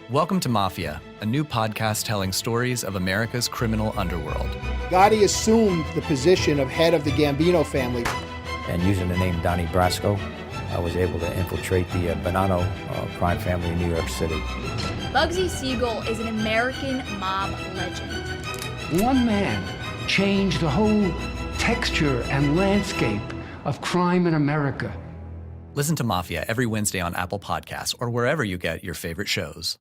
Welcome to Mafia, a new podcast telling stories of America's criminal underworld. Gotti assumed the position of head of the Gambino family. And using the name Donnie Brasco, I was able to infiltrate the Bonanno crime family in New York City. Bugsy Siegel is an American mob legend. One man changed the whole texture and landscape of crime in America. Listen to Mafia every Wednesday on Apple Podcasts or wherever you get your favorite shows.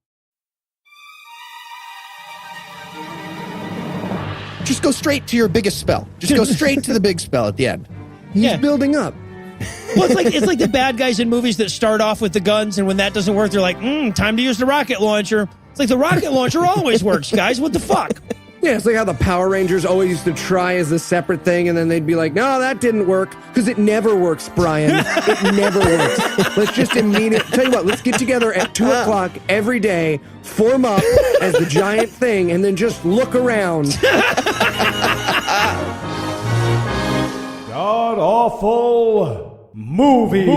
Just go straight to your biggest spell. Just go straight to the big spell at the end. He's building up. Well, it's like the bad guys in movies that start off with the guns, and when that doesn't work, they're like, time to use the rocket launcher. It's like the rocket launcher always works, guys. What the fuck? Yeah, it's like how the Power Rangers always used to try as a separate thing, and then they'd be like, no, that didn't work, because it never works, Brian. It never works. Let's just immediately, tell you what, let's get together at 2 o'clock every day, form up as the giant thing, and then just look around. God-awful movies.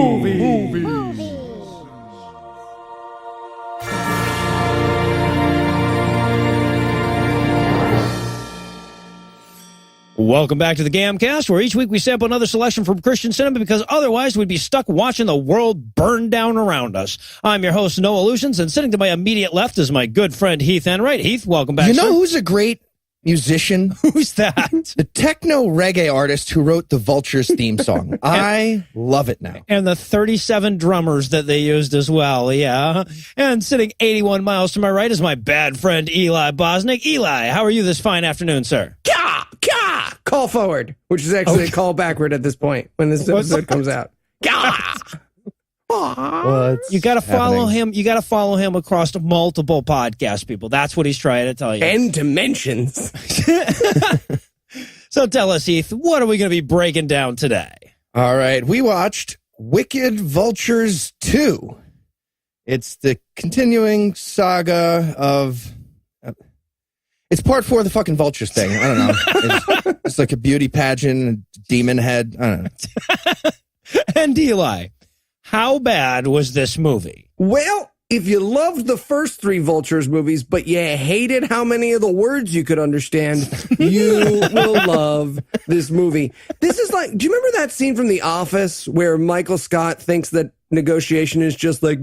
Welcome back to the GAMcast, where each week we sample another selection from Christian cinema because otherwise we'd be stuck watching the world burn down around us. I'm your host, Noah Lugeons, and sitting to my immediate left is my good friend Heath Enwright. Heath, welcome back. You know sir. who's a great musician? Who's that? The techno reggae artist who wrote the Vultures theme song. I love it now. And the 37 drummers that they used as well, yeah. And sitting 81 miles to my right is my bad friend Eli Bosnick. Eli, how are you this fine afternoon, sir? Call forward, which is actually a call backward at this point when this episode comes out. You got to follow him. You got to follow him across multiple podcast people. That's what he's trying to tell you. And dimensions. So tell us, Heath, what are we going to be breaking down today? All right, we watched Wicked Vultures 2. It's the continuing saga of... It's part 4 of the fucking Vultures thing. I don't know. It's like a beauty pageant, demon head. I don't know. And Eli, how bad was this movie? Well, if you loved the first 3 Vultures movies, but you hated how many of the words you could understand, you will love this movie. This is like, do you remember that scene from The Office where Michael Scott thinks that negotiation is just like,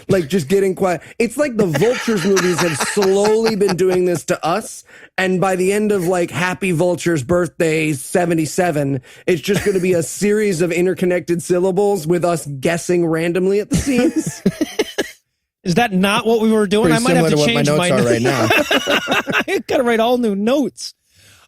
like just getting quiet? It's like the Vultures movies have slowly been doing this to us. And by the end of like Happy Vulture's Birthday 77, it's just going to be a series of interconnected syllables with us guessing randomly at the scenes. Is that not what we were doing? Pretty I might have to similar to change what my notes are right now. I got to write all new notes.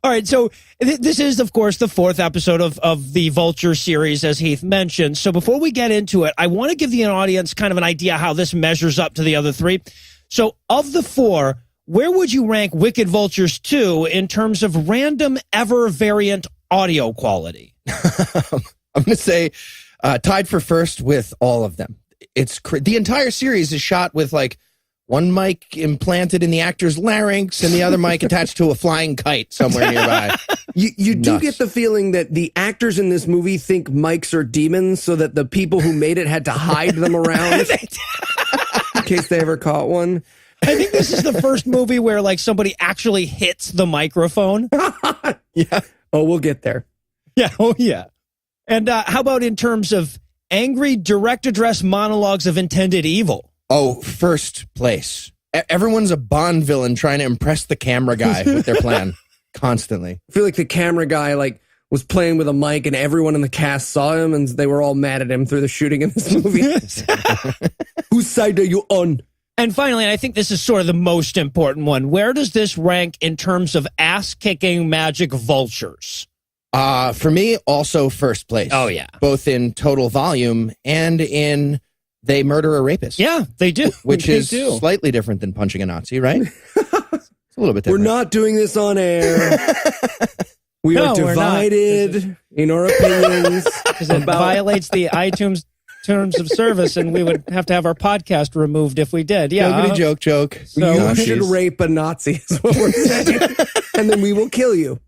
All right, so this is, of course, the 4th episode of the Vulture series, as Heath mentioned. So before we get into it, I want to give the audience kind of an idea how this measures up to the other 3. So of the 4, where would you rank Wicked Vultures 2 in terms of random ever variant audio quality? I'm going to say tied for first with all of them. It's the entire series is shot with like one mic implanted in the actor's larynx and the other mic attached to a flying kite somewhere nearby. You do get the feeling that the actors in this movie think mics are demons so that the people who made it had to hide them around in case they ever caught one. I think this is the first movie where like somebody actually hits the microphone. Yeah. Oh, we'll get there. Yeah. Oh, yeah. And how about in terms of angry direct address monologues of intended evil? Oh, first place. Everyone's a Bond villain trying to impress the camera guy with their plan constantly. I feel like the camera guy like was playing with a mic and everyone in the cast saw him and they were all mad at him through the shooting in this movie. Whose side are you on? And finally, and I think this is sort of the most important one, where does this rank in terms of ass-kicking magic vultures? For me, also first place. Oh, yeah. Both in total volume and in they murder a rapist. Yeah, they do. Which they is do. Slightly different than punching a Nazi, right? It's a little bit different. We're not doing this on air. We are divided in our opinions. Because it violates the iTunes terms of service, and we would have to have our podcast removed if we did. Yeah. Joke. So you should rape a Nazi is what we're saying. And then we will kill you.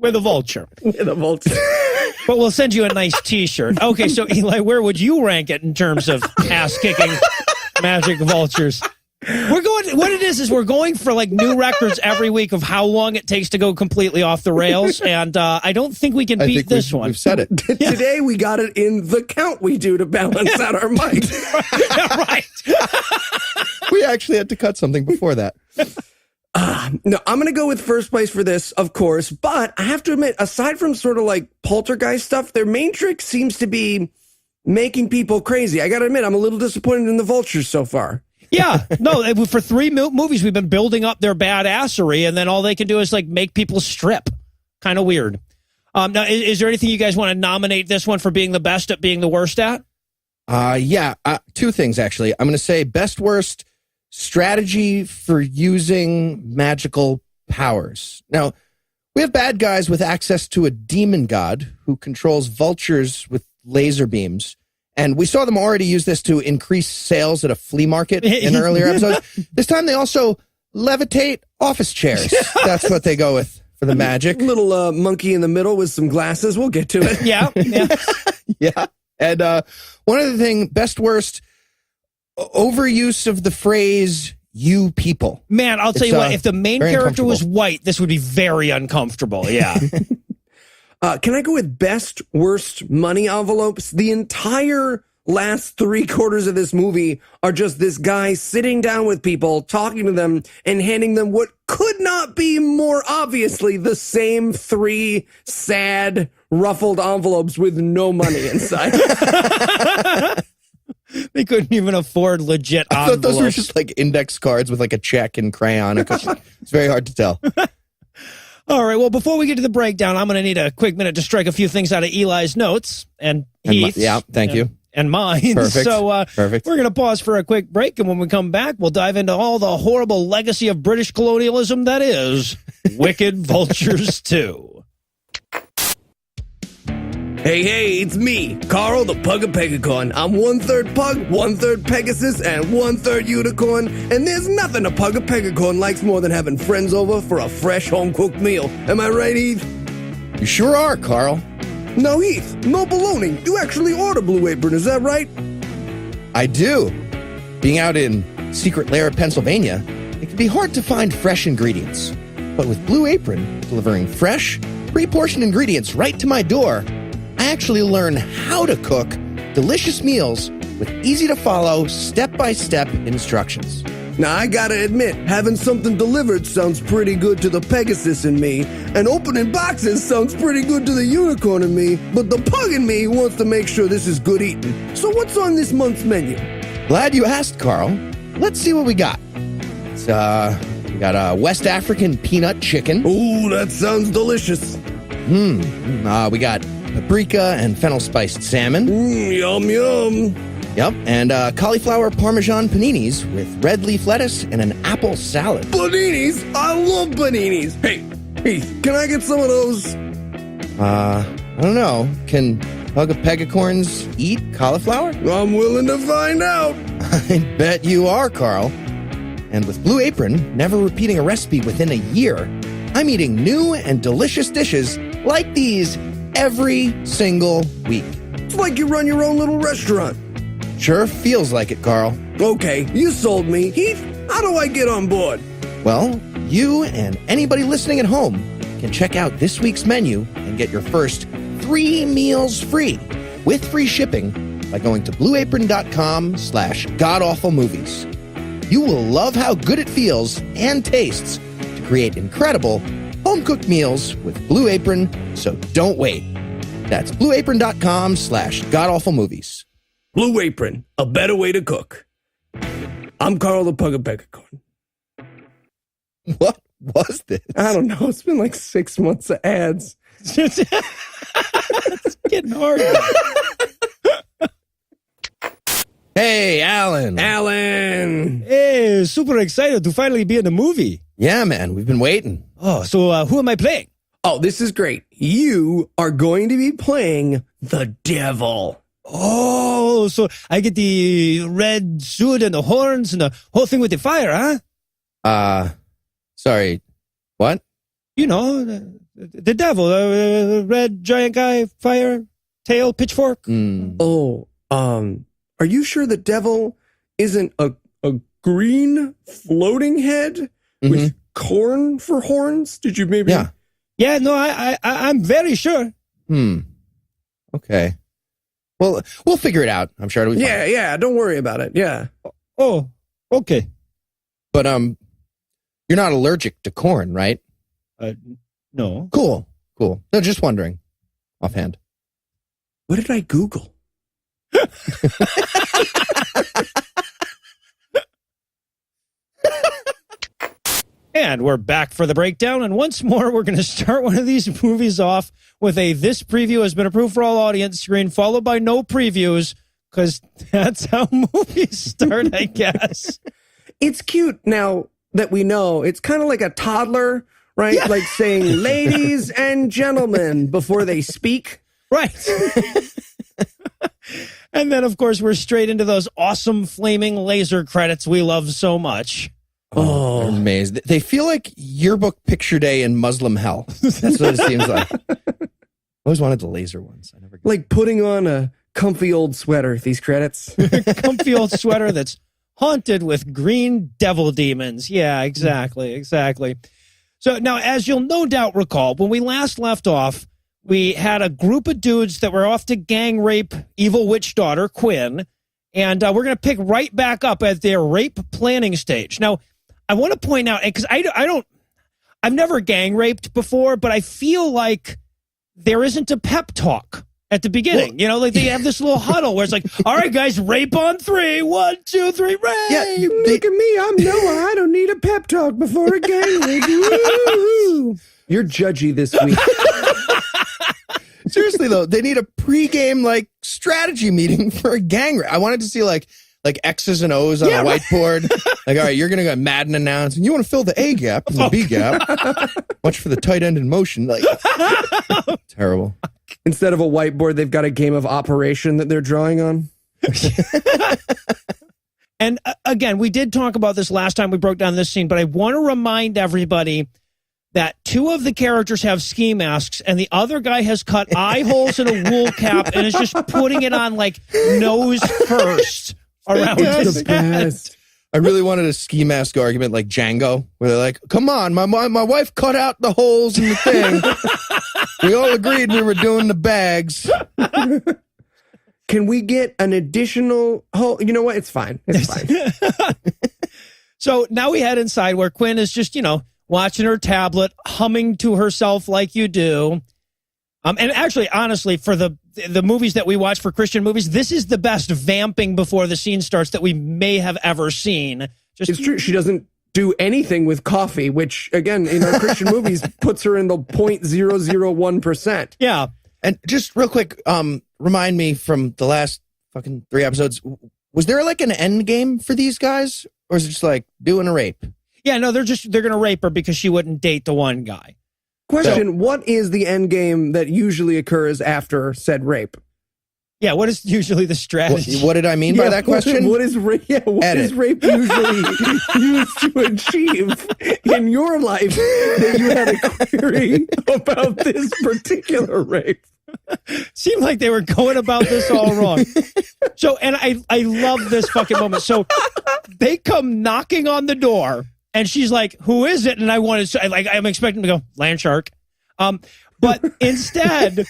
With a vulture. With a vulture. But we'll send you a nice T-shirt. Okay, so Eli, where would you rank it in terms of ass-kicking magic vultures? We're going. What it is we're going for like new records every week of how long it takes to go completely off the rails, and I don't think we can beat this one. We've said it. Today we got it in the count we do to balance out our mic. Right. We actually had to cut something before that. No, I'm going to go with first place for this, of course, but I have to admit, aside from sort of like poltergeist stuff, their main trick seems to be making people crazy. I got to admit, I'm a little disappointed in the vultures so far. Yeah, no, for 3 movies, we've been building up their badassery, and then all they can do is like make people strip. Kind of weird. Now, is there anything you guys want to nominate this one for being the best at being the worst at? Yeah, 2 things, actually. I'm going to say best worst strategy for using magical powers. Now, we have bad guys with access to a demon god who controls vultures with laser beams. And we saw them already use this to increase sales at a flea market in earlier episodes. This time they also levitate office chairs. That's what they go with for the magic. Little monkey in the middle with some glasses. We'll get to it. Yeah. Yeah. And one other thing, best worst, overuse of the phrase "you people." Man, I'll tell you what, if the main character was white, this would be very uncomfortable. Yeah. Can I go with best worst money envelopes? The entire last 3/4 of this movie are just this guy sitting down with people, talking to them, and handing them what could not be more obviously the same 3 sad, ruffled envelopes with no money inside. They couldn't even afford legit envelopes. I thought those were just like index cards with like a check and crayon. It's very hard to tell. All right, well, before we get to the breakdown, I'm going to need a quick minute to strike a few things out of Eli's notes and Heath's. Yeah, thank you. And mine. Perfect. So Perfect. We're going to pause for a quick break, and when we come back, we'll dive into all the horrible legacy of British colonialism that is Wicked Vultures 2. Hey, it's me, Carl the Pug of Pegacorn. I'm 1/3 pug, 1/3 Pegasus, and 1/3 unicorn, and there's nothing a Pug of Pegacorn likes more than having friends over for a fresh home-cooked meal. Am I right, Heath? You sure are, Carl. No, Heath, no baloney. You actually order Blue Apron, is that right? I do. Being out in Secret Lair, Pennsylvania, it can be hard to find fresh ingredients. But with Blue Apron delivering fresh, pre-portioned ingredients right to my door, I actually learn how to cook delicious meals with easy-to-follow, step-by-step instructions. Now, I gotta admit, having something delivered sounds pretty good to the Pegasus in me, and opening boxes sounds pretty good to the unicorn in me, but the pug in me wants to make sure this is good eating. So what's on this month's menu? Glad you asked, Carl. Let's see what we got. We got a West African peanut chicken. Ooh, that sounds delicious. We got paprika and fennel-spiced salmon. Yum, yum. Yep, and cauliflower parmesan paninis with red leaf lettuce and an apple salad. Paninis? I love paninis. Hey, Heath, can I get some of those? I don't know. Can Pug of Pegacorns eat cauliflower? I'm willing to find out. I bet you are, Carl. And with Blue Apron, never repeating a recipe within a year, I'm eating new and delicious dishes like these every single week. It's like you run your own little restaurant. Sure feels like it, Carl. Okay, you sold me. Heath, how do I get on board? Well, you and anybody listening at home can check out this week's menu and get your first 3 meals free with free shipping by going to blueapron.com/godawfulmovies. You will love how good it feels and tastes to create incredible home-cooked meals with Blue Apron, so don't wait. That's blueapron.com/godawfulmovies. Blue Apron, a better way to cook. I'm Carl the Pug of Pegacorn. What was this? I don't know. It's been like 6 months of ads. It's getting hard. Hey, Alan. Hey, super excited to finally be in the movie. Yeah, man, we've been waiting. Oh, so who am I playing? Oh, this is great. You are going to be playing the devil. Oh, so I get the red suit and the horns and the whole thing with the fire, huh? Sorry, what? You know, the devil, red giant guy, fire, tail, pitchfork. Oh, are you sure the devil isn't a green floating head with corn for horns? Did you maybe? Yeah, no, I'm very sure. Okay. Well, we'll figure it out. I'm sure it'll be fine. Yeah, don't worry about it. Yeah. Oh, okay. But you're not allergic to corn, right? No. Cool. No, just wondering. Offhand. What did I Google? And we're back for the breakdown. And once more, we're going to start one of these movies off with a "This preview has been approved for all audience" screen, followed by no previews, because that's how movies start, I guess. It's cute now that we know. It's kind of like a toddler, right? Yeah. Like saying ladies and gentlemen before they speak. Right. And then, of course, we're straight into those awesome flaming laser credits we love so much. Oh, I'm amazed. They feel like yearbook picture day in Muslim hell. That's what it seems like. I always wanted the laser ones. I never. Like putting on a comfy old sweater, these credits. Comfy old sweater that's haunted with green devil demons. Yeah, exactly. So now, as you'll no doubt recall, when we last left off, we had a group of dudes that were off to gang rape evil witch daughter, Quinn. And we're going to pick right back up at their rape planning stage. Now, I want to point out, because I've never gang raped before, but I feel like there isn't a pep talk at the beginning. Well, you know, like they have this little huddle where it's like, all right, guys, rape on 3. 1, 2, 3, rape. Yeah, you look at me. I'm Noah. I don't need a pep talk before a gang rape. Woo! You're judgy this week. Seriously though, they need a pregame like strategy meeting for a gang rape. I wanted to see like X's and O's on a whiteboard. Like, all right, you're gonna go Madden announce, and you want to fill the A gap and the B gap. Watch for the tight end in motion. Like, terrible. Instead of a whiteboard, they've got a game of Operation that they're drawing on. And again, we did talk about this last time we broke down this scene, but I want to remind everybody that 2 of the characters have ski masks and the other guy has cut eye holes in a wool cap and is just putting it on like nose first around his head. I really wanted a ski mask argument like Django, where they're like, come on, my wife cut out the holes in the thing. We all agreed we were doing the bags. Can we get an additional hole? You know what? It's fine. So now we head inside where Quinn is just, watching her tablet, humming to herself like you do. And actually, honestly, for the movies that we watch for Christian movies, this is the best vamping before the scene starts that we may have ever seen. It's true. She doesn't do anything with coffee, which, again, in our Christian movies, puts her in the 0.001%. Yeah. And just real quick, remind me from the last fucking 3 episodes, was there like an end game for these guys? Or is it just like doing a rape? Yeah, no, they're going to rape her because she wouldn't date the one guy. Question, what is the end game that usually occurs after said rape? Yeah, what is usually the strategy? What did I mean by that question? What is rape usually used to achieve in your life that you had a query about this particular rape? Seemed like they were going about this all wrong. So, and I love this fucking moment. So they come knocking on the door. And she's like, who is it? And I'm expecting to go, land shark. But instead,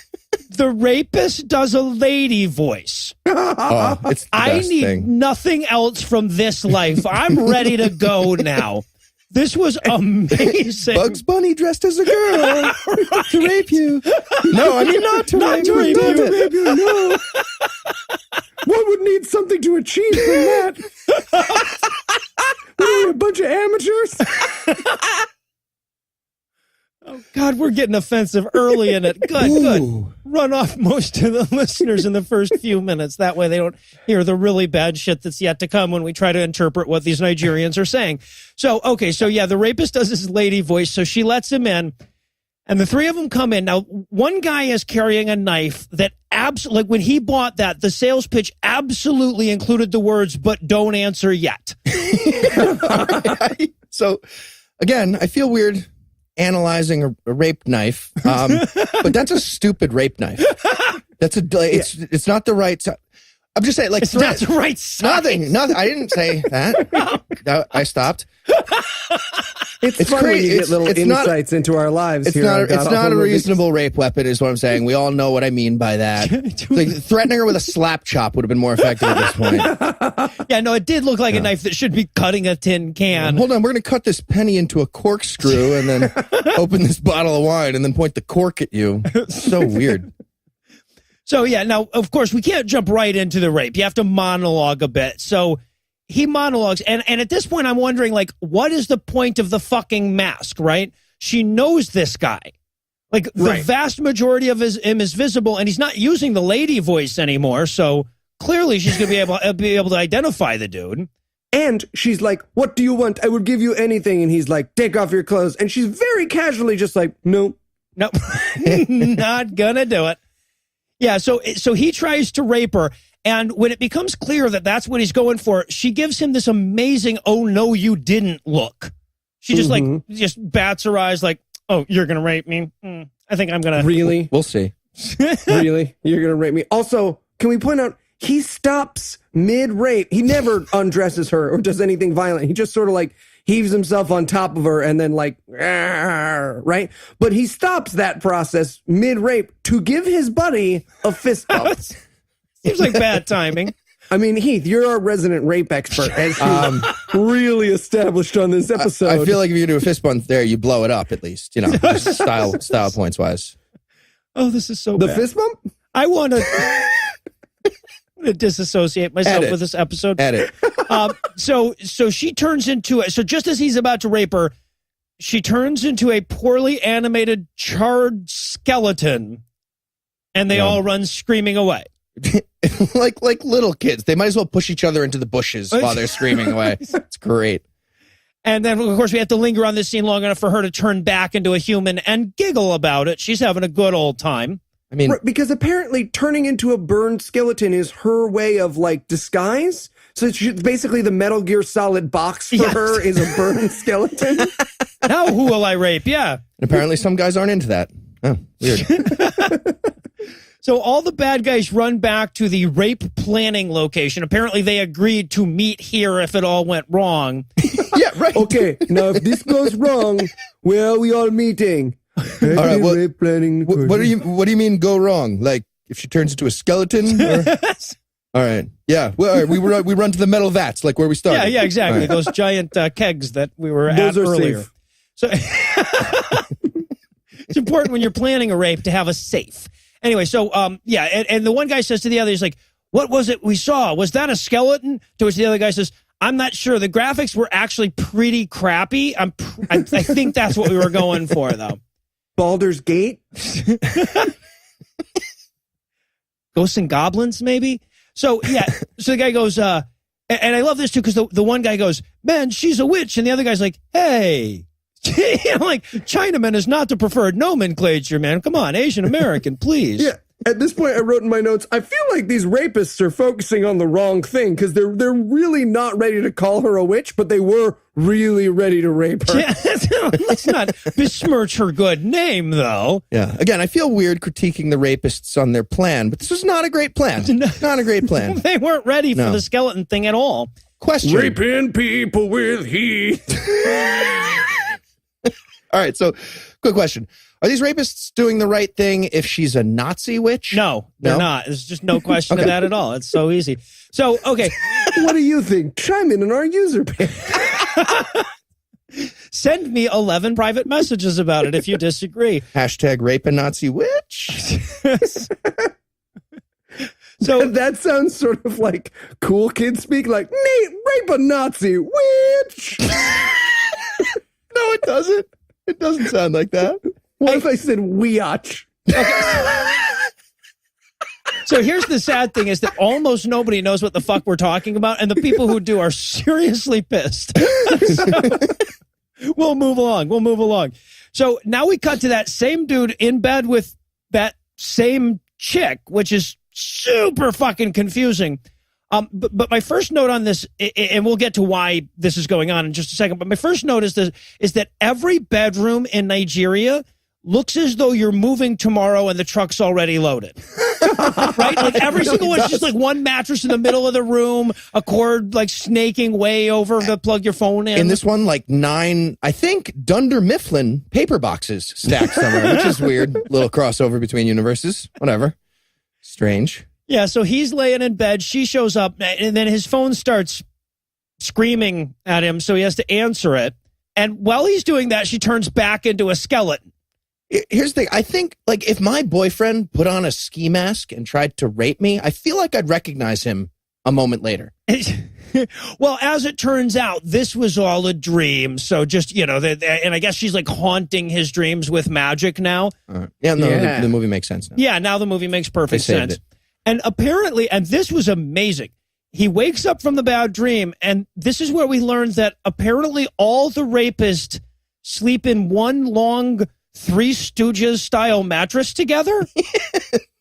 the rapist does a lady voice. It's the I best need thing. nothing else from this life. I'm ready to go now. This was amazing. Bugs Bunny dressed as a girl to rape you. No, I mean not to rape you. No. One would need something to achieve from that. We're a bunch of amateurs. Oh, God, we're getting offensive early in it. Good. Run off most of the listeners in the first few minutes. That way they don't hear the really bad shit that's yet to come when we try to interpret what these Nigerians are saying. So, okay, the rapist does his lady voice, so she lets him in, and the 3 of them come in. Now, one guy is carrying a knife that like when he bought that, the sales pitch absolutely included the words, but don't answer yet. So, again, I feel weird analyzing a rape knife, but that's a stupid rape knife. It's not the right size. I'm just saying, like, It's not the right size. Nothing. I didn't say that. I stopped. It's funny when you get little insights into our lives. It's not a reasonable rape weapon, is what I'm saying. We all know what I mean by that. Like, threatening her with a slap chop would have been more effective at this point. Yeah, no, it did look like a knife that should be cutting a tin can. Hold on, we're going to cut this penny into a corkscrew and then open this bottle of wine and then point the cork at you. So weird. So, yeah, now, of course, we can't jump right into the rape. You have to monologue a bit. So he monologues. And at this point, I'm wondering, like, what is the point of the fucking mask, right? She knows this guy. Like, the vast majority of him is visible, and he's not using the lady voice anymore. So clearly she's going to be able to identify the dude. And she's like, what do you want? I will give you anything. And he's like, take off your clothes. And she's very casually just like, no. Nope. Not going to do it. Yeah, so he tries to rape her, and when it becomes clear that that's what he's going for, she gives him this amazing, oh, no, you didn't look. She just, just bats her eyes like, oh, you're going to rape me? I think I'm going to... Really? We'll see. Really? You're going to rape me? Also, can we point out, he stops mid-rape. He never undresses her or does anything violent. He just sort of, like, heaves himself on top of her and then like, right? But he stops that process mid-rape to give his buddy a fist bump. Seems like bad timing. I mean, Heath, you're our resident rape expert, as really established on this episode. I feel like if you do a fist bump there, you blow it up at least, you know, style points wise. Oh, this is so bad. The fist bump? I want to disassociate myself with this episode. Edit. So she turns into so just as he's about to rape her, she turns into a poorly animated charred skeleton, and they all run screaming away. like little kids. They might as well push each other into the bushes while they're screaming away. It's great. And then, of course, we have to linger on this scene long enough for her to turn back into a human and giggle about it. She's having a good old time. I mean, because apparently turning into a burned skeleton is her way of like disguise. So basically the Metal Gear Solid box for her is a burned skeleton. Now who will I rape? Yeah. And apparently some guys aren't into that. Oh, weird. So all the bad guys run back to the rape planning location. Apparently they agreed to meet here if it all went wrong. Yeah, right. Okay, now if this goes wrong, where are we all meeting? All right, what do you mean go wrong? Like if she turns into a skeleton? Or? All right. Yeah. Well, all right, we run to the metal vats like where we started. Yeah, exactly. Right. Those giant kegs that we were at earlier. Safe. So it's important when you're planning a rape to have a safe. Anyway, so and the one guy says to the other, he's like, "What was it we saw? Was that a skeleton?" To which the other guy says, "I'm not sure. The graphics were actually pretty crappy. I think that's what we were going for, though." Baldur's Gate? Ghosts and Goblins, maybe? So, yeah. So the guy goes, and I love this, too, because the one guy goes, "Man, she's a witch." And the other guy's like, "Hey." I'm like, Chinaman is not the preferred nomenclature, man. Come on, Asian American, please. Yeah. At this point, I wrote in my notes, I feel like these rapists are focusing on the wrong thing because they're really not ready to call her a witch, but they were really ready to rape her. Yeah, let's not besmirch her good name, though. Yeah. Again, I feel weird critiquing the rapists on their plan, but this was not a great plan. Not a great plan. They weren't ready for the skeleton thing at all. Question. Raping people with Heath. All right, so quick question. Are these rapists doing the right thing if she's a Nazi witch? No, they're not. There's just no question of that at all. It's so easy. So, okay. What do you think? Chime in on our user page. Send me 11 private messages about it if you disagree. Hashtag rape a Nazi witch. So that sounds sort of like cool kids speak, like, rape a Nazi witch. No, it doesn't. It doesn't sound like that. What if I said weotch? Okay. So here's the sad thing is that almost nobody knows what the fuck we're talking about, and the people who do are seriously pissed. So, we'll move along. So now we cut to that same dude in bed with that same chick, which is super fucking confusing. But my first note on this, and we'll get to why this is going on in just a second, but my first note is that every bedroom in Nigeria looks as though you're moving tomorrow and the truck's already loaded. Right? Like every single one's just like one mattress in the middle of the room, a cord like snaking way over to plug your phone in. In this one, like 9, I think, Dunder Mifflin paper boxes stacked somewhere, which is weird. Little crossover between universes. Whatever. Strange. Yeah, so he's laying in bed. She shows up, and then his phone starts screaming at him, so he has to answer it. And while he's doing that, she turns back into a skeleton. Here's the thing. I think, like, if my boyfriend put on a ski mask and tried to rape me, I feel like I'd recognize him a moment later. Well, as it turns out, this was all a dream. So just, and I guess she's like haunting his dreams with magic now. The movie makes sense now. Yeah, now the movie makes perfect sense. It. And apparently, and this was amazing, he wakes up from the bad dream, and this is where we learned that apparently all the rapists sleep in one long Three Stooges style mattress together.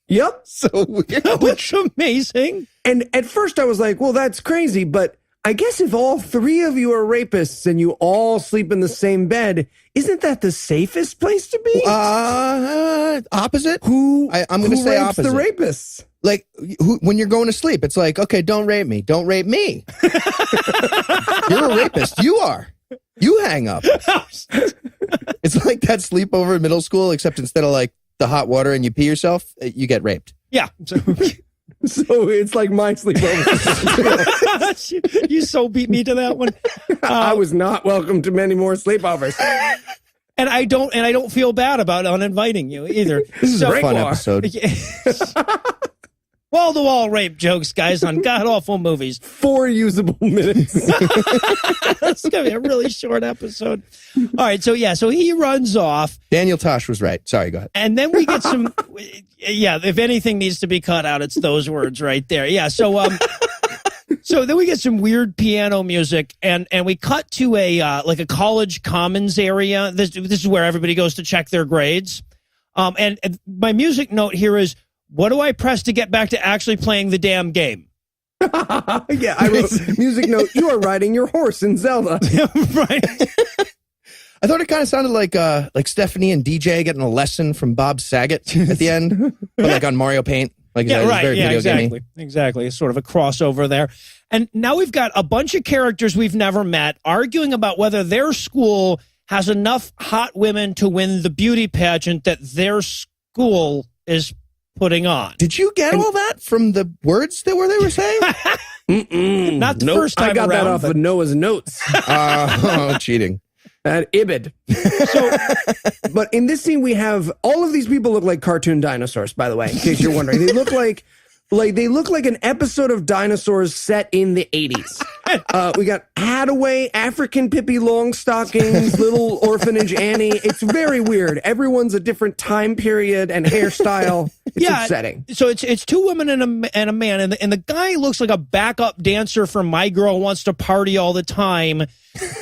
Yep. So weird. Which amazing. And at first I was like, well, that's crazy. But I guess if all 3 of you are rapists and you all sleep in the same bed, isn't that the safest place to be? Opposite? I'm going to say rapes opposite. the rapists? Like, when you're going to sleep, it's like, okay, don't rape me. Don't rape me. You're a rapist. You are. You hang up. It's like that sleepover in middle school, except instead of like the hot water and you pee yourself, you get raped. Yeah. So it's like my sleepover. You so beat me to that one. I was not welcome to many more sleepovers. And I don't feel bad about uninviting you either. This is a fun episode. Wall-to-wall rape jokes, guys, on god-awful movies. 4 usable minutes. It's going to be a really short episode. All right, so he runs off. Daniel Tosh was right. Sorry, go ahead. And then we get some, if anything needs to be cut out, it's those words right there. Yeah, so then we get some weird piano music, and we cut to a college commons area. This is where everybody goes to check their grades. And my music note here is, what do I press to get back to actually playing the damn game? Yeah, I wrote music note. You are riding your horse in Zelda. Right. I thought it kind of sounded like Stephanie and DJ getting a lesson from Bob Saget at the end, but like on Mario Paint. Like, yeah, right. Very Yeah, video exactly. gamey. Exactly. Sort of a crossover there. And now we've got a bunch of characters we've never met arguing about whether their school has enough hot women to win the beauty pageant that their school is putting on. Did you get all that from the words that they were saying? Not the first time I got around, that off of Noah's notes. Cheating. At Ibid. But in this scene, we have all of these people look like cartoon dinosaurs, by the way, in case you're wondering. They look like an episode of Dinosaurs set in the 80s. We got Hadaway, African Pippi Longstockings, Little Orphanage Annie. It's very weird. Everyone's a different time period and hairstyle. It's upsetting. So it's 2 women and a man, and the guy looks like a backup dancer from My Girl Wants to Party All the Time,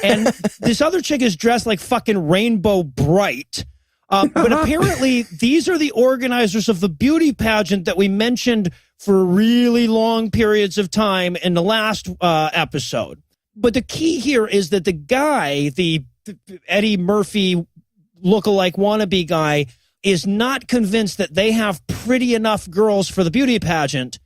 and this other chick is dressed like fucking Rainbow Bright. But apparently these are the organizers of the beauty pageant that we mentioned for really long periods of time in the last episode. But the key here is that the guy, the Eddie Murphy lookalike wannabe guy, is not convinced that they have pretty enough girls for the beauty pageant.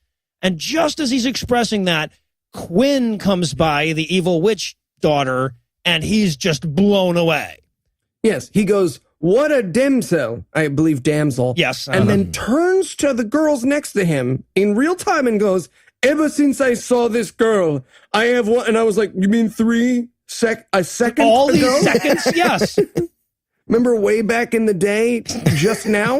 And just as he's expressing that, Quinn comes by, the evil witch daughter, and he's just blown away. Yes, he goes, "What a damsel," I believe damsel. Yes. And then turns to the girls next to him in real time and goes, "Ever since I saw this girl, I have one." And I was like, "You mean a second all ago?" These seconds? Yes. Remember way back in the day, just now?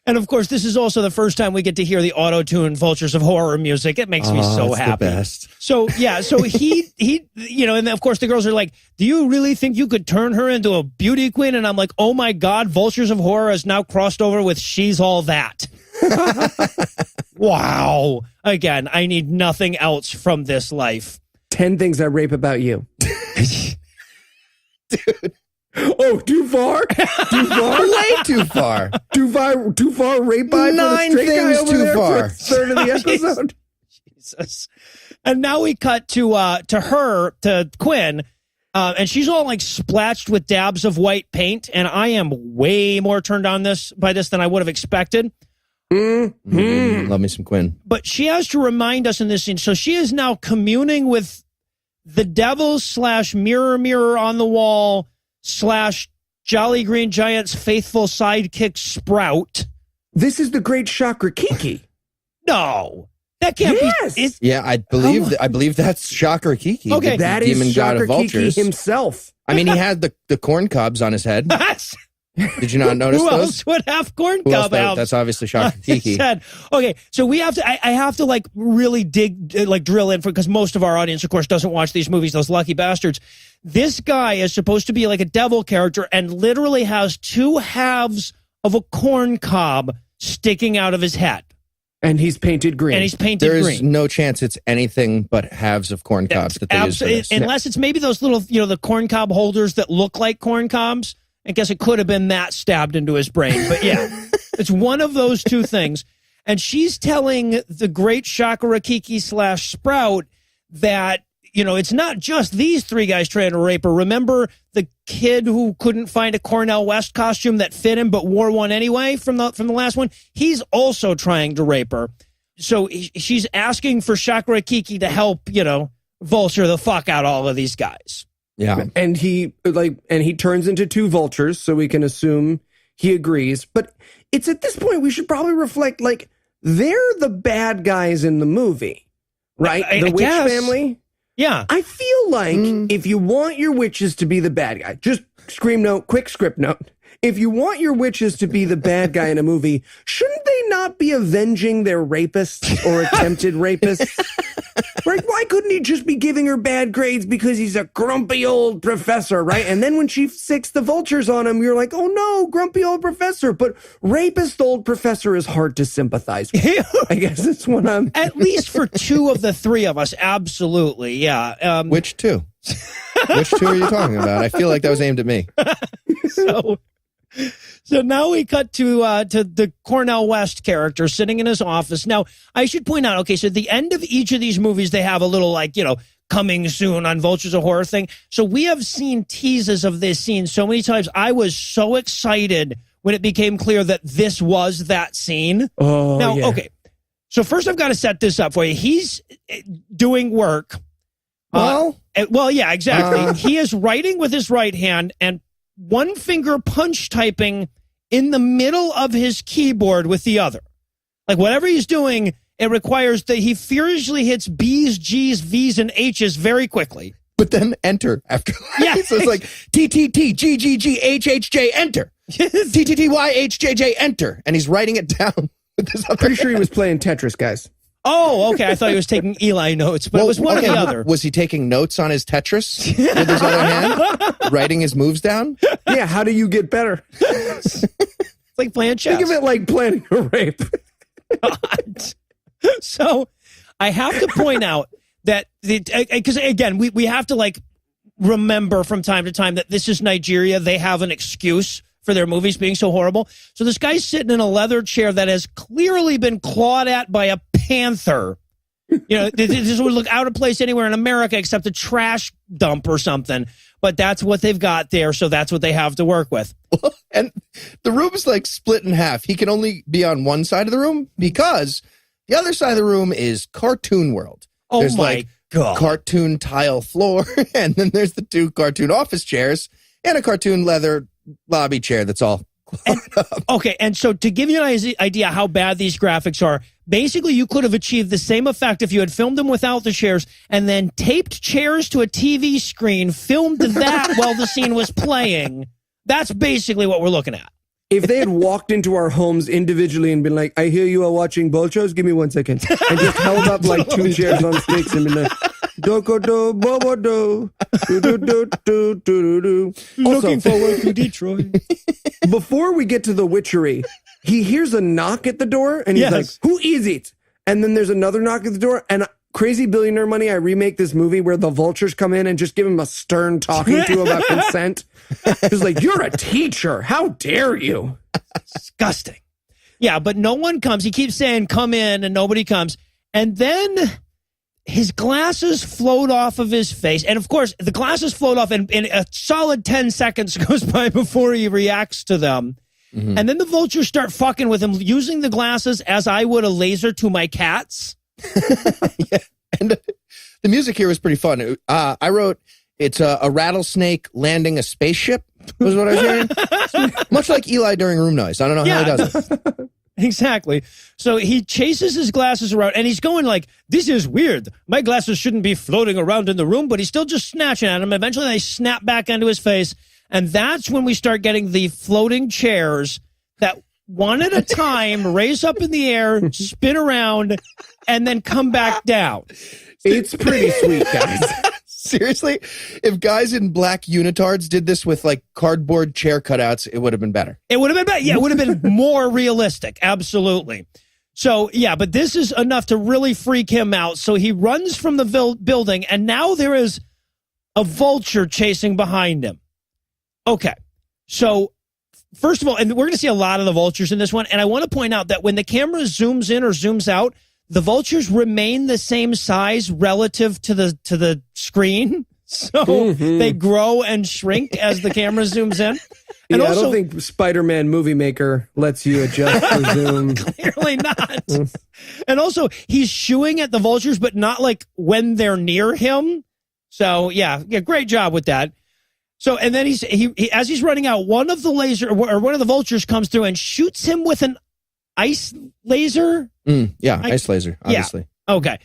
And of course, this is also the first time we get to hear the auto-tune Vultures of Horror music. It makes me so happy. The best. So he, and of course the girls are like, "Do you really think you could turn her into a beauty queen?" And I'm like, "Oh my God, Vultures of Horror has now crossed over with She's All That." Wow. Again, I need nothing else from this life. 10 things I rape about you. Dude. Oh, too far? Too far? Way too far. Too far rape by 9 for the straight guy things over too there far. for a third of the episode? Jesus. And now we cut to Quinn, and she's all like splatched with dabs of white paint, and I am way more turned on by this than I would have expected. Love me some Quinn. But she has to remind us in this scene. So she is now communing with the devil / mirror on the wall / Jolly Green Giant's faithful sidekick Sprout. This is the great Chakra Kiki. No, that can't be. Yeah, I believe that's Chakra Kiki. Okay, that demon is god of Chakra Kiki vultures himself. I mean, he had the corn cobs on his head. Did you not notice Who those? else would have corn Who else cob out? That's obviously Chakra Kiki. Okay, so we have to. I have to like really drill in because most of our audience, of course, doesn't watch these movies. Those lucky bastards. This guy is supposed to be like a devil character and literally has 2 halves of a corn cob sticking out of his head. And he's painted green. There's no chance it's anything but halves of corn cobs that they use for this. Unless it's maybe those little, the corn cob holders that look like corn cobs. I guess it could have been that stabbed into his brain. But yeah, it's one of those 2 things. And she's telling the great Chakra Kiki / Sprout that, it's not just these 3 guys trying to rape her. Remember the kid who couldn't find a Cornell West costume that fit him but wore one anyway from the last one? He's also trying to rape her. So she's asking for Chakra Kiki to help, vulture the fuck out all of these guys. Yeah. And he turns into 2 vultures, so we can assume he agrees. But it's at this point we should probably reflect, like, they're the bad guys in the movie, right? The witch family. Yeah. I feel like if you want your witches to be the bad guy, just quick script note. If you want your witches to be the bad guy in a movie, shouldn't they not be avenging their rapists or attempted rapists? Right? Why couldn't he just be giving her bad grades because he's a grumpy old professor, right? And then when she sicks the vultures on him, you're like, oh no, grumpy old professor. But rapist old professor is hard to sympathize with. I guess that's what I'm... At least for 2 of the 3 of us, absolutely, yeah. Which 2? Which 2 are you talking about? I feel like that was aimed at me. So now we cut to the Cornell West character sitting in his office. Now, I should point out, okay, so at the end of each of these movies, they have a little, like, coming soon on Vultures, a horror thing. So we have seen teases of this scene so many times. I was so excited when it became clear that this was that scene. Oh, now, yeah. Okay, so first I've got to set this up for you. He's doing work. Well, yeah, exactly. He is writing with his right hand and 1 finger punch typing in the middle of his keyboard with the other. Like whatever he's doing, it requires that he furiously hits B's, G's, V's, and H's very quickly. But then enter after. Yeah. So it's like TTT, GGG, HHJ, enter. TTTY, HJJ, enter. And he's writing it down with this other Pretty sure he was playing Tetris, guys. Oh, okay. I thought he was taking Eli notes, but it was one or the other. Was he taking notes on his Tetris with his other hand? Writing his moves down? Yeah, how do you get better? It's like playing chess. Think of it like planning a rape. God. So I have to point out that, because again, we have to like remember from time to time that this is Nigeria. They have an excuse for their movies being so horrible. So this guy's sitting in a leather chair that has clearly been clawed at by a panther. This would look out of place anywhere in America except a trash dump or something. But that's what they've got there, so that's what they have to work with. And the room's like split in half. He can only be on one side of the room because the other side of the room is cartoon world. Oh, there's my like God. Cartoon tile floor, and then there's the 2 cartoon office chairs and a cartoon leather lobby chair that's all up. Okay, and so to give you an idea how bad these graphics are, basically you could have achieved the same effect if you had filmed them without the chairs and then taped chairs to a TV screen, filmed that while the scene was playing. That's basically what we're looking at. If they had walked into our homes individually and been like, I hear you are watching Vultures, give me 1 second. And just held up like 2 chairs on sticks and been like, do-ko-do, bo-bo-do, do-do-do-do-do-do. Looking forward to Detroit. Before we get to the witchery, he hears a knock at the door and he's Yes. like, who is it? And then there's another knock at the door and Crazy Billionaire Money, I remake this movie where the vultures come in and just give him a stern talking to about consent. It's like, you're a teacher. How dare you? Disgusting. Yeah, but no one comes. He keeps saying, come in, and nobody comes. And then his glasses float off of his face. And of course, the glasses float off and a solid 10 seconds goes by before he reacts to them. Mm-hmm. And then the vultures start fucking with him, using the glasses as I would a laser to my cats. Yeah. And the music here was pretty fun. I wrote, it's a rattlesnake landing a spaceship, was what I was hearing. Much like Eli during room noise. I don't know how he does it. Exactly. So he chases his glasses around, and he's going like, this is weird. My glasses shouldn't be floating around in the room, but he's still just snatching at them. Eventually, they snap back into his face, and that's when we start getting the floating chairs that one at a time raise up in the air, spin around, and then come back down. It's pretty sweet, guys. Seriously, if guys in black unitards did this with like cardboard chair cutouts, it would have been better. It would have been better. Yeah, it would have been more realistic. Absolutely. So, yeah, but this is enough to really freak him out. So he runs from the building, and now there is a vulture chasing behind him. Okay. So, first of all, and we're going to see a lot of the vultures in this one, and I want to point out that when the camera zooms in or zooms out, the vultures remain the same size relative to the screen. So they grow and shrink as the camera zooms in. And yeah, also, I don't think Spider-Man Movie Maker lets you adjust the zoom. Clearly not. And also, he's shooing at the vultures, but not like when they're near him. So, yeah, great job with that. So, and then he as he's running out, one of the vultures comes through and shoots him with an ice laser. Ice laser, obviously. Yeah. Okay.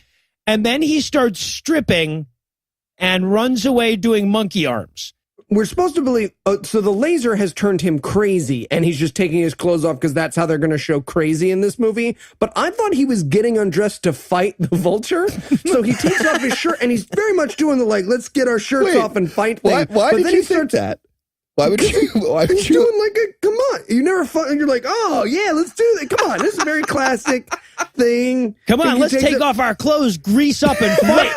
And then he starts stripping and runs away doing monkey arms. We're supposed to believe, so the laser has turned him crazy, and he's just taking his clothes off because that's how they're going to show crazy in this movie. But I thought he was getting undressed to fight the vulture. So he takes off his shirt, and he's very much doing the, like, let's get our shirts off and fight thing. Why did you think that? Why would you? He's doing like a, come on. You never fought, and you're like, oh, yeah, let's do that. Come on, this is a very classic thing. Come on, let's take off our clothes, grease up, and fight.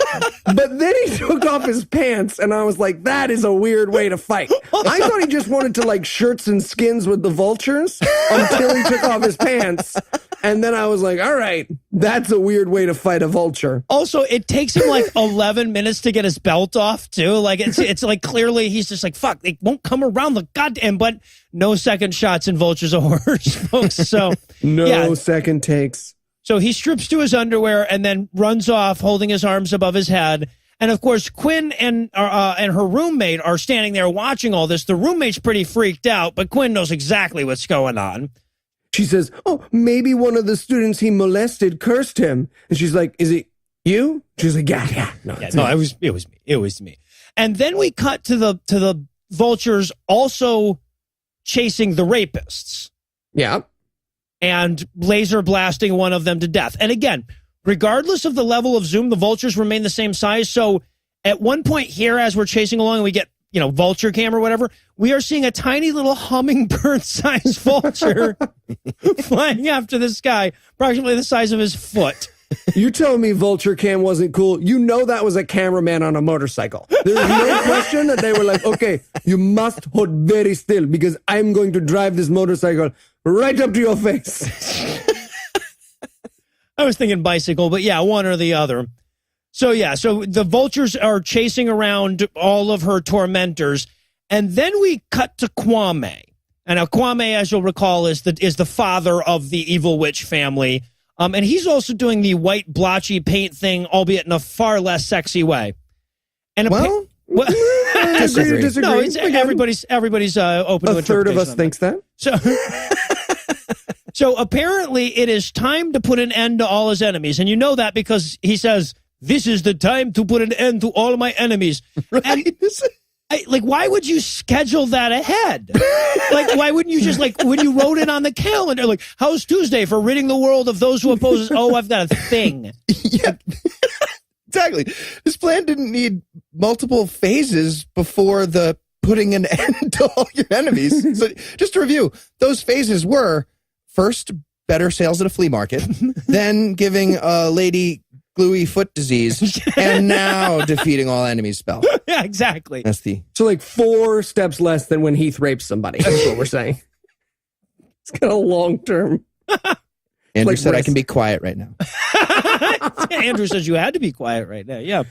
But then he took off his pants, and I was like, that is a weird way to fight. I thought he just wanted to like shirts and skins with the vultures until he took off his pants. And then I was like, all right, that's a weird way to fight a vulture. Also, it takes him like 11 minutes to get his belt off, too. Like, it's like clearly he's just like, fuck, they won't come around the goddamn, but no second shots in Vultures of Horrors, folks. So, no second takes. So he strips to his underwear and then runs off, holding his arms above his head. And of course, Quinn and her roommate are standing there watching all this. The roommate's pretty freaked out, but Quinn knows exactly what's going on. She says, oh, maybe one of the students he molested cursed him. And she's like, is it you? She's like, yeah. No, it was me. And then we cut to the vultures also chasing the rapists. Yeah. And laser blasting one of them to death. And again, regardless of the level of zoom, the vultures remain the same size. So at one point here, as we're chasing along and we get, vulture cam or whatever, we are seeing a tiny little hummingbird-sized vulture flying after this guy, approximately the size of his foot. You're telling me vulture cam wasn't cool? You know that was a cameraman on a motorcycle. There's no question that they were like, okay, you must hold very still because I'm going to drive this motorcycle right up to your face. I was thinking bicycle, but yeah, one or the other. So the vultures are chasing around all of her tormentors, and then we cut to Kwame. And now Kwame, as you'll recall, is the father of the evil witch family. And he's also doing the white blotchy paint thing, albeit in a far less sexy way. And disagree. No, everybody's open to interpretation. A third of us thinks that. So apparently it is time to put an end to all his enemies. And you know that because he says, this is the time to put an end to all my enemies. Right. And why would you schedule that ahead? Why wouldn't you just, when you wrote it on the calendar, how's Tuesday for ridding the world of those who oppose us? Oh, I've got a thing. Yeah, exactly. This plan didn't need multiple phases before the putting an end to all your enemies. So just to review, those phases were first, better sales at a flea market, then giving a lady gluey foot disease, and now defeating all enemies spell. Yeah, exactly. That's so 4 steps less than when Heath rapes somebody. That's what we're saying. It's got a long term. Andrew like said I rest. can be quiet right now. Andrew says you had to be quiet right now. Yeah.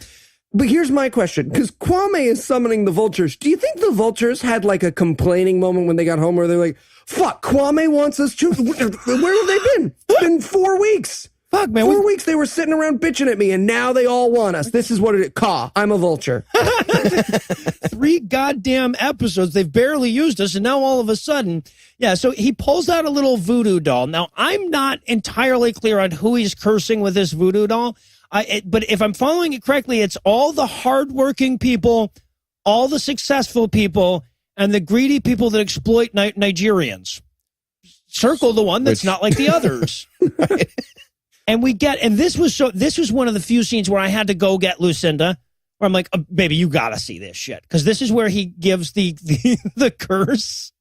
But here's my question, because Kwame is summoning the Vultures. Do you think the Vultures had like a complaining moment when they got home where they're like, fuck, Kwame wants us to... Where have they been? It's been 4 weeks. Fuck, man. 4 weeks they were sitting around bitching at me, and now they all want us. This is what it is. Caw, I'm a vulture. 3 goddamn episodes. They've barely used us, and now all of a sudden... Yeah, so he pulls out a little voodoo doll. Now, I'm not entirely clear on who he's cursing with this voodoo doll. But if I'm following it correctly, it's all the hardworking people, all the successful people, and the greedy people that exploit Nigerians. Circle the one that's not like the others. Right. And this was one of the few scenes where I had to go get Lucinda, where I'm like, oh, baby, you gotta see this shit. Because this is where he gives the curse.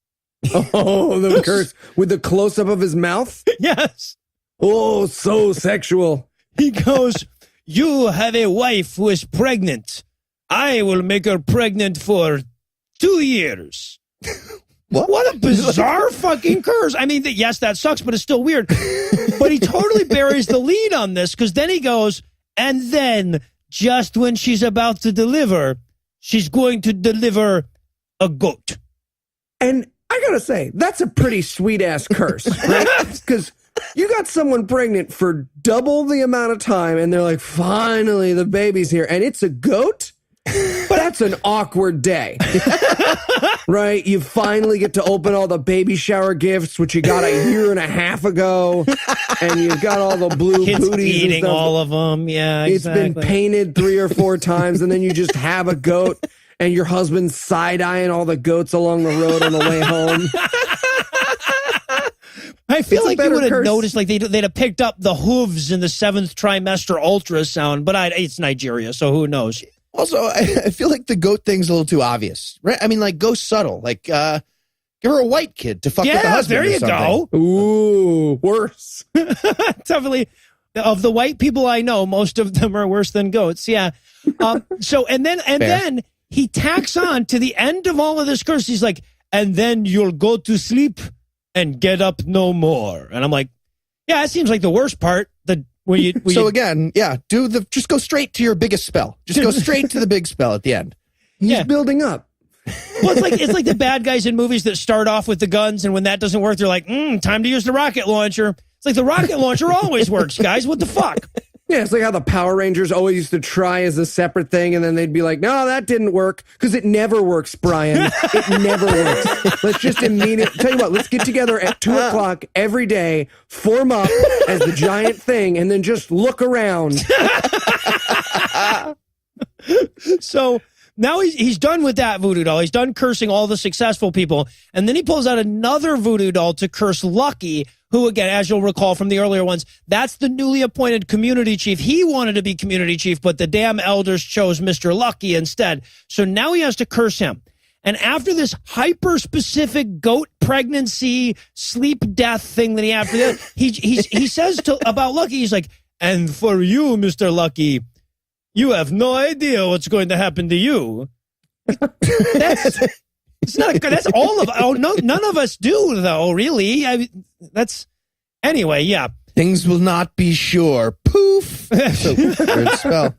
Oh, the curse with the close-up of his mouth? Yes. Oh, so sexual. He goes, you have a wife who is pregnant. I will make her pregnant for 2 years. What a bizarre fucking curse. I mean, yes, that sucks, but it's still weird. But he totally buries the lead on this, because then he goes, and then just when she's about to deliver, she's going to deliver a goat. And I gotta say, that's a pretty sweet-ass curse, right? Because you got someone pregnant for double the amount of time, and they're like, finally, the baby's here, and it's a goat? That's an awkward day. Right? You finally get to open all the baby shower gifts, which you got a year and a half ago, and you've got all the blue Kids booties eating and stuff. all of them. Yeah, It's exactly. been painted 3 or 4 times, and then you just have a goat, and your husband's side-eyeing all the goats along the road on the way home. I feel It's a like you better would have curse. noticed, like they'd have picked up the hooves in the 7th trimester ultrasound, but it's Nigeria, so who knows? Also, I feel like the goat thing's a little too obvious, right? I mean, like, go subtle. Like, give her a white kid to fuck with the Yeah, husband. there or you something. go. Ooh, worse. Definitely. Of the white people I know, most of them are worse than goats. Yeah. Then he tacks on to the end of all of this curse. He's like, and then you'll go to sleep and get up no more. And I'm like, yeah, that seems like the worst part. Again, yeah, just go straight to your biggest spell. Just go straight to the big spell at the end. He's building up. Well, it's like the bad guys in movies that start off with the guns, and when that doesn't work, they're like, time to use the rocket launcher. It's like the rocket launcher always works, guys. What the fuck? Yeah, it's like how the Power Rangers always used to try as a separate thing, and then they'd be like, no, that didn't work, because it never works, Brian. It never works. Let's just immediately... Tell you what, let's get together at 2 o'clock every day, form up as the giant thing, and then just look around. So now he's done with that voodoo doll. He's done cursing all the successful people, and then he pulls out another voodoo doll to curse Lucky, who, again, as you'll recall from the earlier ones, that's the newly appointed community chief. He wanted to be community chief, but the damn elders chose Mr. Lucky instead. So now he has to curse him. And after this hyper-specific goat pregnancy, sleep death thing that he had for that, he says about Lucky, he's like, and for you, Mr. Lucky, you have no idea what's going to happen to you. It's not good. That's all of. Oh no, none of us do though. Really, anyway. Yeah, things will not be sure. Poof. So, weird spell.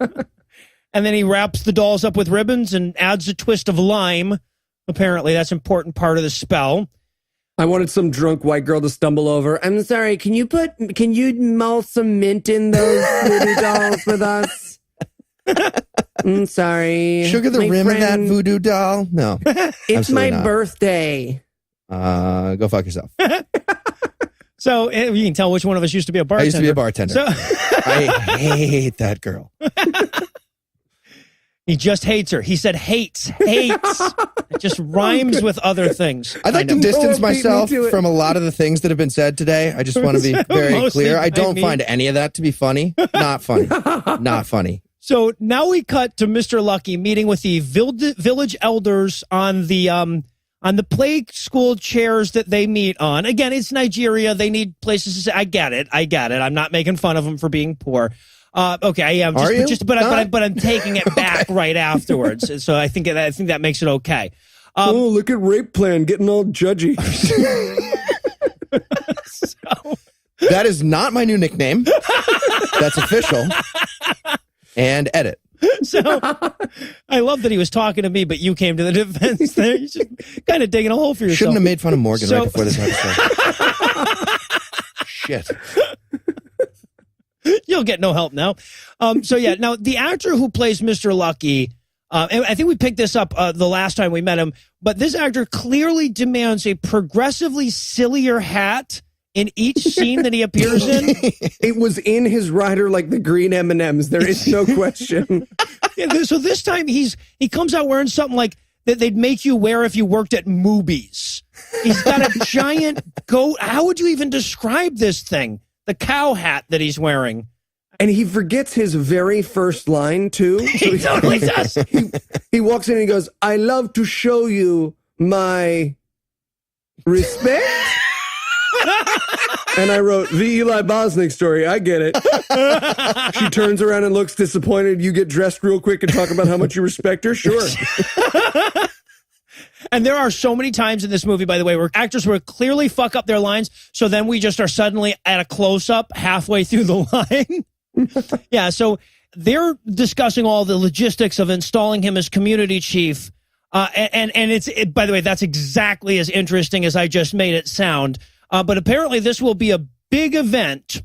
And then he wraps the dolls up with ribbons and adds a twist of lime. Apparently, that's an important part of the spell. I wanted some drunk white girl to stumble over. I'm sorry. Can you melt some mint in those voodoo dolls with us? I'm sorry. Sugar the rim of that voodoo doll? No. It's my birthday. Go fuck yourself. So you can tell which one of us used to be a bartender. I used to be a bartender. So I hate that girl. He just hates her. He said hates. It just rhymes with other things. I'd like to distance myself from a lot of the things that have been said today. I just want to be very clear. I don't find any of that to be funny. Not funny. Not funny. So now we cut to Mr. Lucky meeting with the village elders on the play school chairs that they meet on. Again, it's Nigeria. They need places to say. I get it. I'm not making fun of them for being poor. Okay, I am. But I'm taking it back right afterwards. So I think that makes it okay. Oh, look at Rape Plan getting all judgy. That is not my new nickname. That's official. And edit. So I love that he was talking to me, but you came to the defense there. You're just kind of digging a hole for yourself. Shouldn't have made fun of Morgan right before this episode. Shit. You'll get no help now. So yeah, now the actor who plays Mr. Lucky, and I think we picked this up the last time we met him, but this actor clearly demands a progressively sillier hat in each scene that he appears in. It was in his rider like the green M&Ms. There is no question. So this time he comes out wearing something like that they'd make you wear if you worked at Moobies. He's got a giant goat. How would you even describe this thing? The cow hat that he's wearing. And he forgets his very first line, too. He totally does. He walks in and he goes, I love to show you my respect. And I wrote, the Eli Bosnick story. I get it. She turns around and looks disappointed. You get dressed real quick and talk about how much you respect her? Sure. And there are so many times in this movie, by the way, where actors will clearly fuck up their lines, so then we just are suddenly at a close-up halfway through the line. Yeah, so they're discussing all the logistics of installing him as community chief. And by the way, that's exactly as interesting as I just made it sound. But apparently this will be a big event.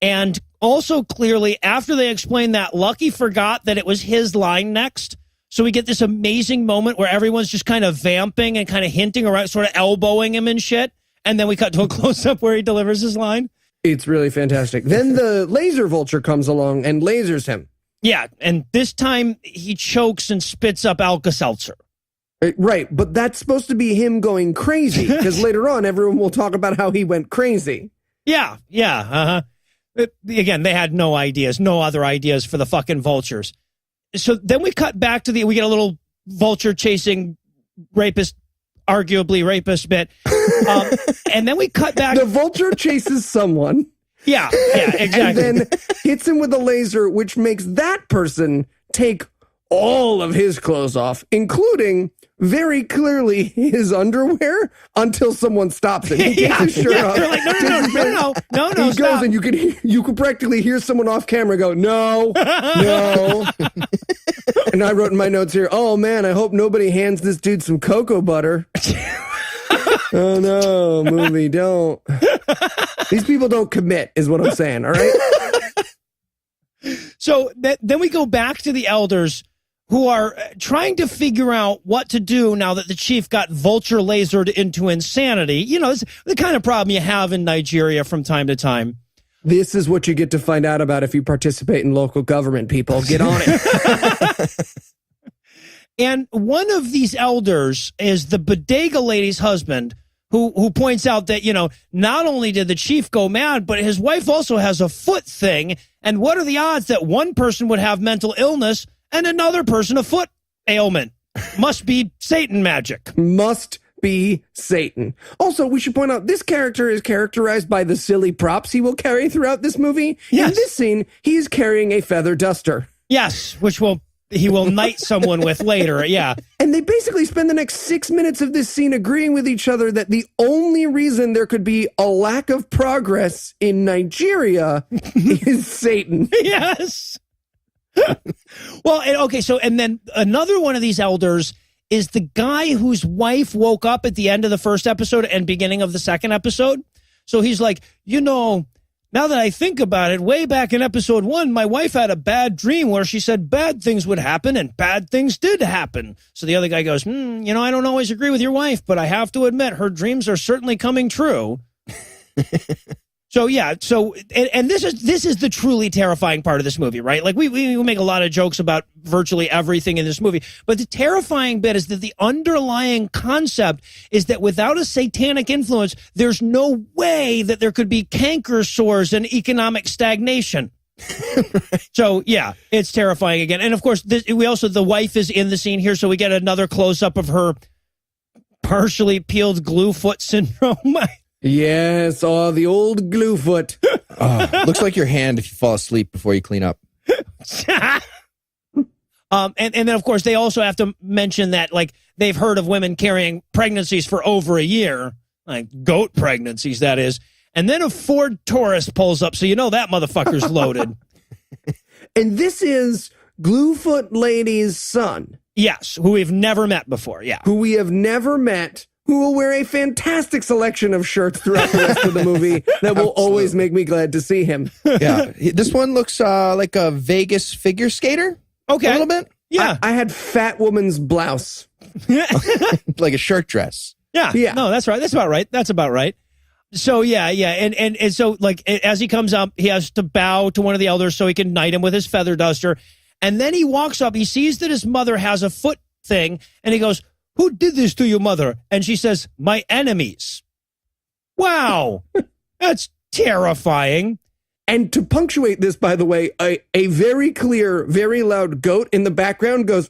And also clearly, after they explain that, Lucky forgot that it was his line next. So we get this amazing moment where everyone's just kind of vamping and kind of hinting around, sort of elbowing him and shit. And then we cut to a close-up where he delivers his line. It's really fantastic. Then the laser vulture comes along and lasers him. Yeah, and this time he chokes and spits up Alka-Seltzer. Right, but that's supposed to be him going crazy, because later on everyone will talk about how he went crazy. Yeah, again, they had no other ideas for the fucking vultures. So then we cut back to we get a little vulture chasing arguably rapist bit. And then we cut back. The vulture chases someone. Yeah, exactly. And then hits him with a laser, which makes that person take all of his clothes off, including very clearly his underwear, until someone stops him. He takes his shirt off. They're like, no, He stop. goes, and you could practically hear someone off camera go, no. And I wrote in my notes here, oh man, I hope nobody hands this dude some cocoa butter. Oh no, movie, don't. These people don't commit, is what I'm saying, all right? So then we go back to the elders, who are trying to figure out what to do now that the chief got vulture lasered into insanity. You know, it's the kind of problem you have in Nigeria from time to time. This is what you get to find out about if you participate in local government, people. Get on it. And one of these elders is the bodega lady's husband, who points out that, you know, not only did the chief go mad, but his wife also has a foot thing. And what are the odds that one person would have mental illness and another person a foot ailment? Must be Satan magic. Must be Satan. Also, we should point out this character is characterized by the silly props he will carry throughout this movie. Yes. In this scene, he's carrying a feather duster. Yes, which he will knight someone with later. Yeah. And they basically spend the next 6 minutes of this scene agreeing with each other that the only reason there could be a lack of progress in Nigeria is Satan. Yes. Well, okay, so, and then another one of these elders is the guy whose wife woke up at the end of the first episode and beginning of the second episode. So he's like, you know, now that I think about it, way back in episode 1, my wife had a bad dream where she said bad things would happen, and bad things did happen. So the other guy goes, you know, I don't always agree with your wife, but I have to admit her dreams are certainly coming true. So yeah, and this is the truly terrifying part of this movie, right? Like we make a lot of jokes about virtually everything in this movie, but the terrifying bit is that the underlying concept is that without a satanic influence, there's no way that there could be canker sores and economic stagnation. So yeah, it's terrifying again. And of course, the wife is in the scene here, so we get another close up of her partially peeled glue foot syndrome. Yes, the old glue foot. Looks like your hand if you fall asleep before you clean up. And then of course they also have to mention that, like, they've heard of women carrying pregnancies for over a year, like goat pregnancies, that is. And then a Ford Taurus pulls up, so you know that motherfucker's loaded. And this is Gluefoot Lady's son. Yes, who we've never met before, yeah. Who we have never met, who will wear a fantastic selection of shirts throughout the rest of the movie that will always make me glad to see him. Yeah, this one looks like a Vegas figure skater. Okay. A little bit. Yeah. I had fat woman's blouse. Like a shirt dress. Yeah. No, that's right. That's about right. So, yeah. And so, like, as he comes up, he has to bow to one of the elders so he can knight him with his feather duster. And then he walks up. He sees that his mother has a foot thing, and he goes, "Who did this to your mother?" And she says, "My enemies." Wow. That's terrifying. And to punctuate this, by the way, a very clear, very loud goat in the background goes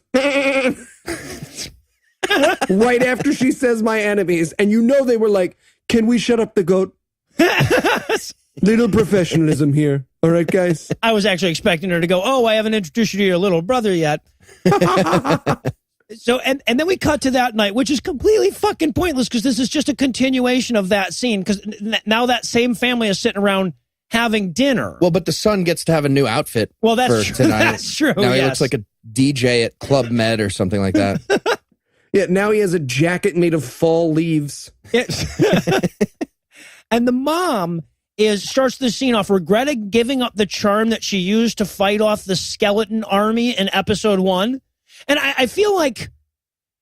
right after she says "my enemies." And you know they were like, "Can we shut up the goat?" Little professionalism here. All right, guys. I was actually expecting her to go, "Oh, I haven't introduced you to your little brother yet." So, and then we cut to that night, which is completely fucking pointless because this is just a continuation of that scene because now that same family is sitting around having dinner. Well, but the son gets to have a new outfit. Well, that's for true. Tonight. That's true. Now he looks like a DJ at Club Med or something like that. Yeah, now he has a jacket made of fall leaves. And the mom starts the scene off regretting giving up the charm that she used to fight off the skeleton army in episode 1. And I feel like,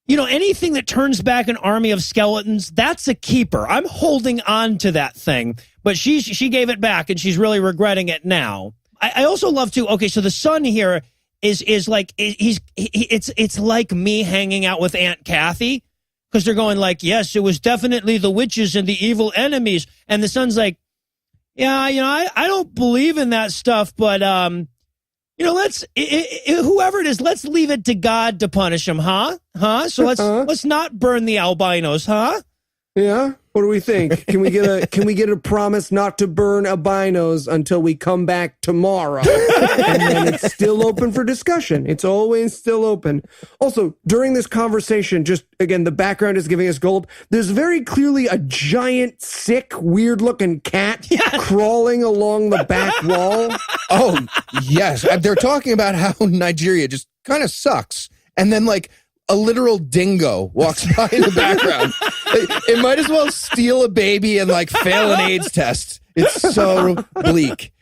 you know, anything that turns back an army of skeletons, that's a keeper. I'm holding on to that thing. But she gave it back, and she's really regretting it now. I also love to, okay, so the son here is like, it's like me hanging out with Aunt Kathy, because they're going like, yes, it was definitely the witches and the evil enemies. And the son's like, yeah, you know, I don't believe in that stuff, but, you know, whoever it is, let's leave it to God to punish him, huh? So let's not burn the albinos, huh? Yeah. What do we think? Can we get a promise not to burn albinos until we come back tomorrow? And then it's still open for discussion. It's always still open. Also, during this conversation, just again, the background is giving us gold. There's very clearly a giant, sick, weird-looking cat crawling along the back wall. Oh, yes. They're talking about how Nigeria just kind of sucks. And then, like, a literal dingo walks by in the background. It might as well steal a baby and, like, fail an AIDS test. It's so bleak.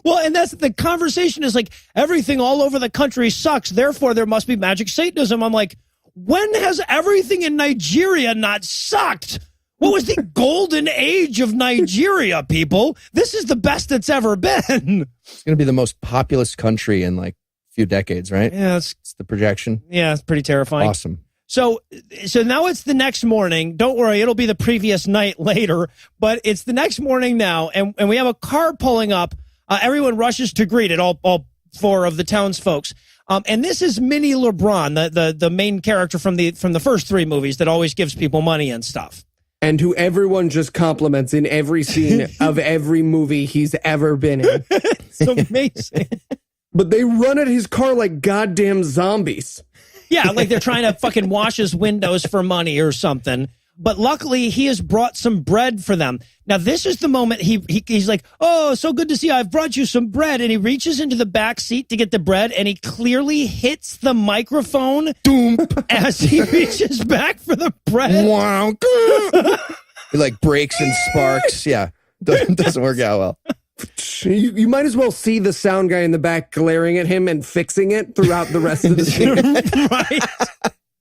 Well, and that's the conversation is like, everything all over the country sucks, therefore there must be magic Satanism. I'm like, when has everything in Nigeria not sucked? What was the golden age of Nigeria, people? This is the best it's ever been. It's going to be the most populous country in, like, a few decades, right? Yeah, it's the projection. Yeah, it's pretty terrifying. Awesome. So now it's the next morning. Don't worry, it'll be the previous night later, but it's the next morning now, and we have a car pulling up. Everyone rushes to greet it, all four of the townsfolks. And this is Minnie LeBron, the main character from the first 3 movies that always gives people money and stuff. And who everyone just compliments in every scene of every movie he's ever been in. It's amazing. But they run at his car like goddamn zombies. Yeah, like they're trying to fucking wash his windows for money or something. But luckily, he has brought some bread for them. Now, this is the moment he's like, "Oh, so good to see you. I've brought you some bread." And he reaches into the back seat to get the bread, and he clearly hits the microphone as he reaches back for the bread. Wow. It, like, breaks and sparks. Yeah, doesn't work out well. You might as well see the sound guy in the back glaring at him and fixing it throughout the rest of the scene. Right.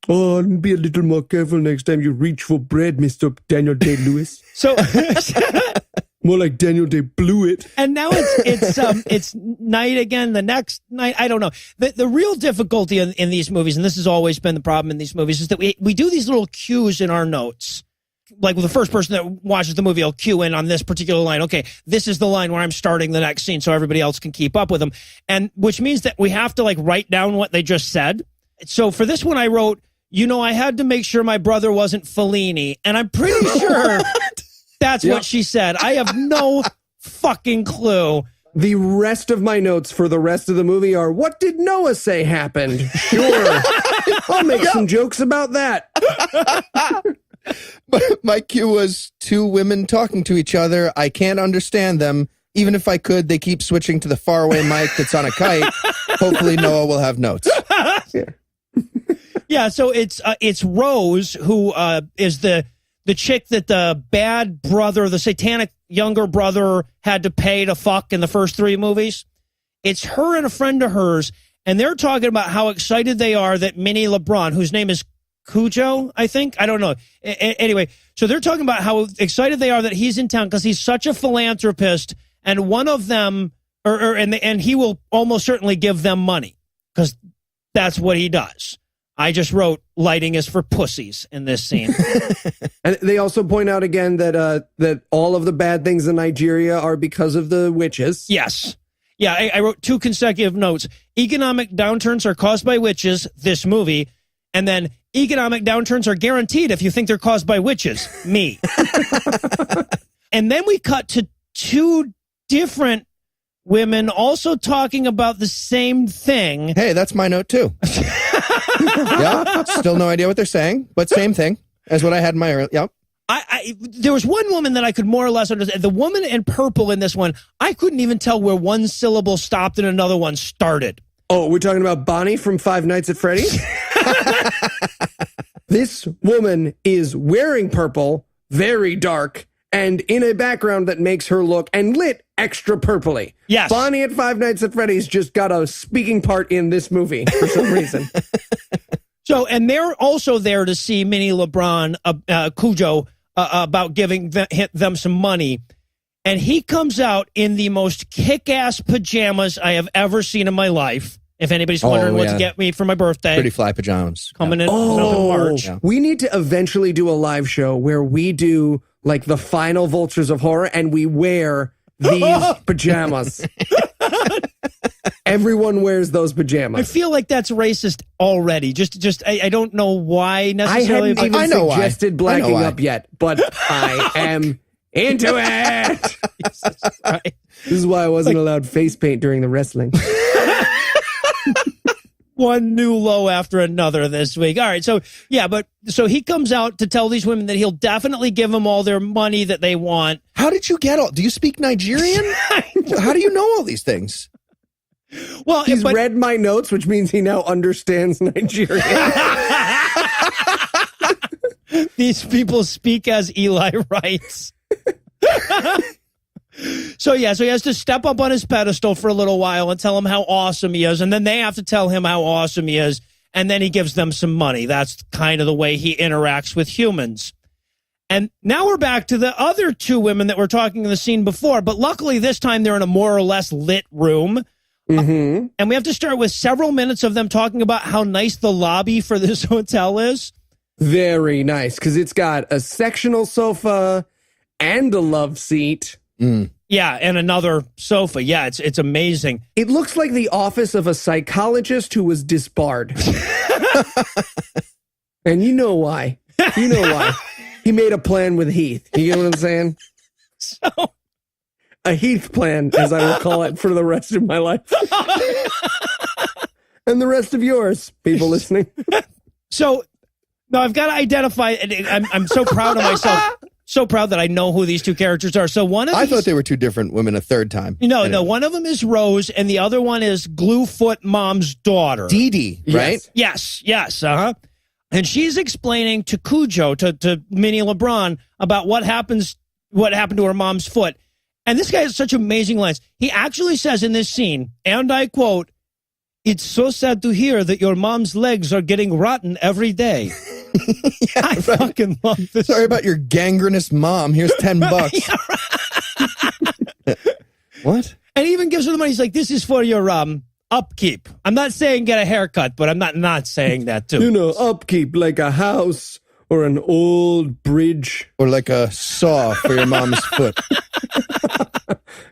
Oh, be a little more careful next time you reach for bread, Mr. Daniel Day-Lewis. So more like Daniel Day-Blew-It. And now it's night again. The next night, I don't know. The real difficulty in these movies, and this has always been the problem in these movies, is that we do these little cues in our notes. Like the first person that watches the movie will cue in on this particular line. Okay, this is the line where I'm starting the next scene so everybody else can keep up with them. And which means that we have to, like, write down what they just said. So for this one, I wrote, you know, I had to make sure my brother wasn't Fellini. And I'm pretty sure that's what she said. I have no fucking clue. The rest of my notes for the rest of the movie are, what did Noah say happened? Sure. I'll make some jokes about that. My cue was two women talking to each other. I can't understand them. Even if I could, they keep switching to the faraway mic that's on a kite. Hopefully Noah will have notes. Yeah, so it's Rose who is the chick that the bad brother, the satanic younger brother, had to pay to fuck in the first 3 movies. It's her and a friend of hers, and they're talking about how excited they are that Minnie LeBron, whose name is Cujo, I think, I don't know. Anyway, so they're talking about how excited they are that he's in town because he's such a philanthropist, and one of them, and he will almost certainly give them money because that's what he does. I just wrote lighting is for pussies in this scene. And they also point out again that that all of the bad things in Nigeria are because of the witches. Yes. Yeah, I wrote 2 consecutive notes. Economic downturns are caused by witches, this movie, and then economic downturns are guaranteed if you think they're caused by witches, me. And then we cut to 2 different women also talking about the same thing. Hey, that's my note too. Yeah, still no idea what they're saying, but same thing as what I had in my early. Yep. There was one woman that I could more or less understand. The woman in purple in this one, I couldn't even tell where one syllable stopped and another one started. Oh, we're talking about Bonnie from Five Nights at Freddy's? This woman is wearing purple, very dark, and in a background that makes her look and lit extra purpley. Yes. Bonnie at Five Nights at Freddy's just got a speaking part in this movie for some reason. So, and they're also there to see Minnie LeBron, Cujo, about giving them some money. And he comes out in the most kick-ass pajamas I have ever seen in my life. If anybody's wondering what to get me for my birthday. Pretty fly pajamas. Coming in March. Yeah. We need to eventually do a live show where we do like the final Vultures of Horror and we wear these pajamas. Everyone wears those pajamas. I feel like that's racist already. Just I don't know why necessarily. I hadn't even suggested blacking up yet, but I am into it. This is why I wasn't allowed face paint during the wrestling. One new low after another this week. All right, so yeah, so he comes out to tell these women that he'll definitely give them all their money that they want. How did you get all? Do you speak Nigerian? How do you know all these things? Well, he's read my notes, which means he now understands Nigerian. These people speak as Eli writes. So he has to step up on his pedestal for a little while and tell him how awesome he is, and then they have to tell him how awesome he is, and then he gives them some money. That's kind of the way he interacts with humans. And now we're back to the other 2 women that were talking in the scene before, but luckily this time they're in a more or less lit room. Mm-hmm. And we have to start with several minutes of them talking about how nice the lobby for this hotel is. Very nice, because it's got a sectional sofa and a love seat. Mm. Yeah, and another sofa. Yeah, it's amazing. It looks like the office of a psychologist who was disbarred. And you know why. You know why. He made a plan with Heath. You get what I'm saying? So, a Heath plan, as I will call it for the rest of my life. And the rest of yours, people listening. So, now I've got to identify, and I'm so proud of myself. So proud that I know who these 2 characters are. So one of I thought they were 2 different women a third time. No, one of them is Rose, and the other one is Gluefoot Mom's daughter. Dee Dee, right? Yes, uh-huh. And she's explaining to Cujo, to Minnie LeBron, about what happened to her mom's foot. And this guy has such amazing lines. He actually says in this scene, and I quote, "It's so sad to hear that your mom's legs are getting rotten every day." Yeah, I fucking love this. Sorry about your gangrenous mom. Here's $10. What? And he even gives her the money. He's like, "This is for your upkeep." I'm not saying get a haircut, but I'm not saying that too. You know, upkeep like a house or an old bridge. Or like a saw for your mom's foot.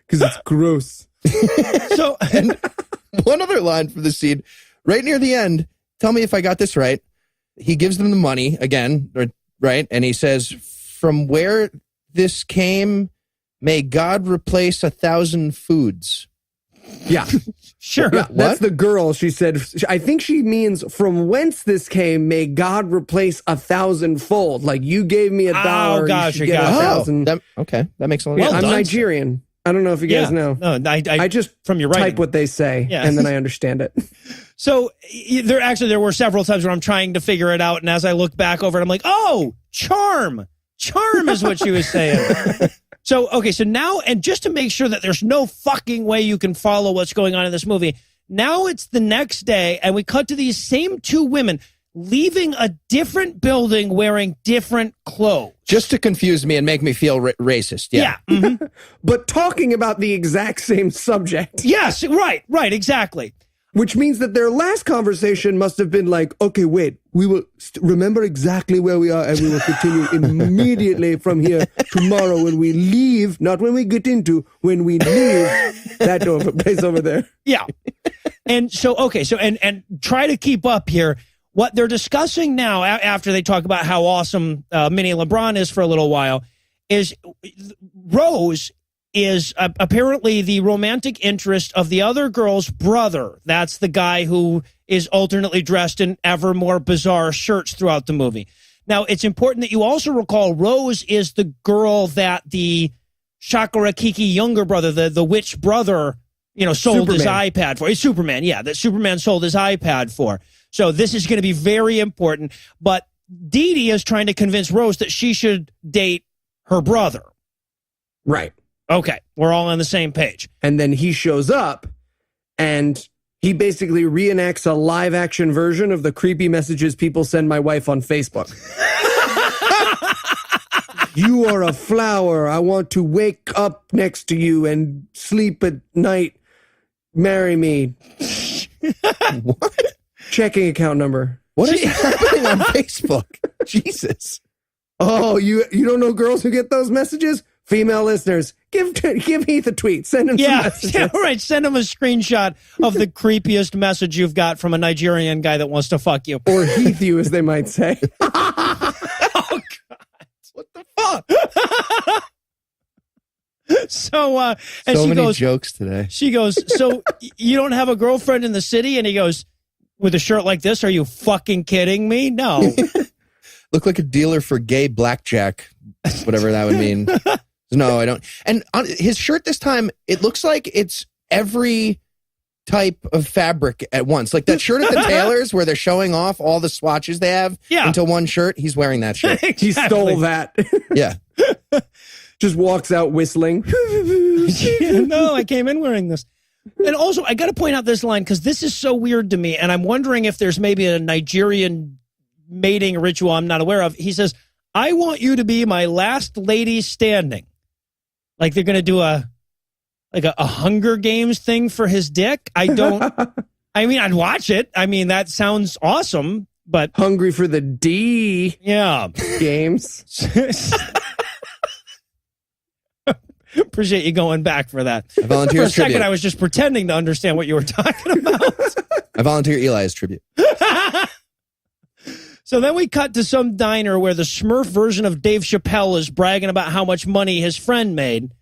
Because it's gross. So, and one other line from the scene, right near the end, tell me if I got this right. He gives them the money again, right? And he says, "From where this came, may God replace 1,000 foods." Yeah. Sure. Yeah, that's the girl. She said, I think she means from whence this came, may God replace 1,000-fold. Like you gave me $1. Gosh, you should get 1,000. Okay, that makes a lot of Yeah, sense. I'm Nigerian. I don't know if you guys know. No, I just from your type writing. what they say, and then I understand it. So there were several times where I'm trying to figure it out, and as I look back over it, I'm like, oh, charm is what she was saying. So now, and just to make sure that there's no fucking way you can follow what's going on in this movie, now it's the next day, and we cut to these same two women leaving a different building wearing different clothes. Just to confuse me and make me feel racist. Yeah. Mm-hmm. But talking about the exact same subject. Yes, right, exactly. Which means that their last conversation must have been like, okay, wait, we will remember exactly where we are and we will continue immediately from here tomorrow when we leave, not when we get into, when we leave that place over there. Yeah. And so, and try to keep up here. What they're discussing now, after they talk about how awesome Minnie LeBron is for a little while, is Rose is apparently the romantic interest of the other girl's brother. That's the guy who is alternately dressed in ever more bizarre shirts throughout the movie. Now, it's important that you also recall Rose is the girl that the Shakarakiki younger brother, the witch brother, sold his iPad for. It's Superman, yeah, that Superman sold his iPad for. So this is going to be very important. But Dee Dee is trying to convince Rose that she should date her brother. Right. Okay, we're all on the same page. And then he shows up, and he basically reenacts a live-action version of the creepy messages people send my wife on Facebook. You are a flower. I want to wake up next to you and sleep at night. Marry me. What? Checking account number. What is happening on Facebook? Jesus. Oh, you don't know girls who get those messages? Female listeners, give Heath a tweet. Send him some messages. Yeah, right. Send him a screenshot of the creepiest message you've got from a Nigerian guy that wants to fuck you. Or Heath you, as they might say. Oh, God. What the fuck? So, and so she many goes, jokes today. She goes, so you don't have a girlfriend in the city? And he goes, with a shirt like this, are you fucking kidding me? No. Look like a dealer for gay blackjack, whatever that would mean. No, I don't. And on his shirt this time, it looks like it's every type of fabric at once. Like that shirt at the tailors where they're showing off all the swatches they have into one shirt. He's wearing that shirt. Exactly. He stole that. Yeah. Just walks out whistling. No, I came in wearing this. And also, I got to point out this line because this is so weird to me. And I'm wondering if there's maybe a Nigerian mating ritual I'm not aware of. He says, I want you to be my last lady standing. Like they're going to do a Hunger Games thing for his dick. I mean, I'd watch it. I mean, that sounds awesome, but hungry for the D games. Appreciate you going back for that. I volunteer for a as tribute. second, I was just pretending to understand what you were talking about. I volunteer Eli as tribute. So then we cut to some diner where the Smurf version of Dave Chappelle is bragging about how much money his friend made.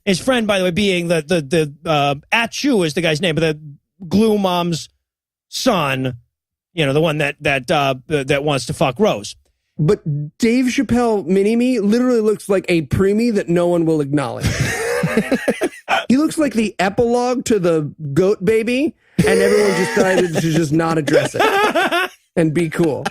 His friend, by the way, being the Achu is the guy's name, but the Glue Mom's son, the one that wants to fuck Rose. But Dave Chappelle Mini-Me literally looks like a preemie that no one will acknowledge. He looks like the epilogue to the Goat Baby, and everyone just decided to just not address it and be cool.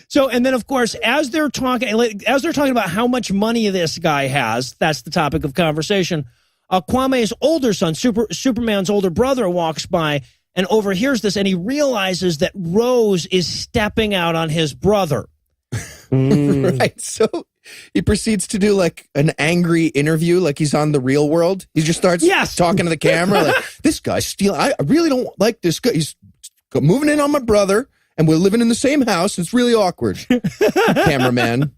So, and then of course, as they're talking about how much money this guy has, that's the topic of conversation. Kwame's older son, Superman's older brother, walks by and overhears this, and he realizes that Rose is stepping out on his brother. Right. So he proceeds to do like an angry interview, like he's on The Real World. He just starts talking to the camera, like, this guy's stealing. I really don't like this guy. He's moving in on my brother, and we're living in the same house. It's really awkward. Cameraman.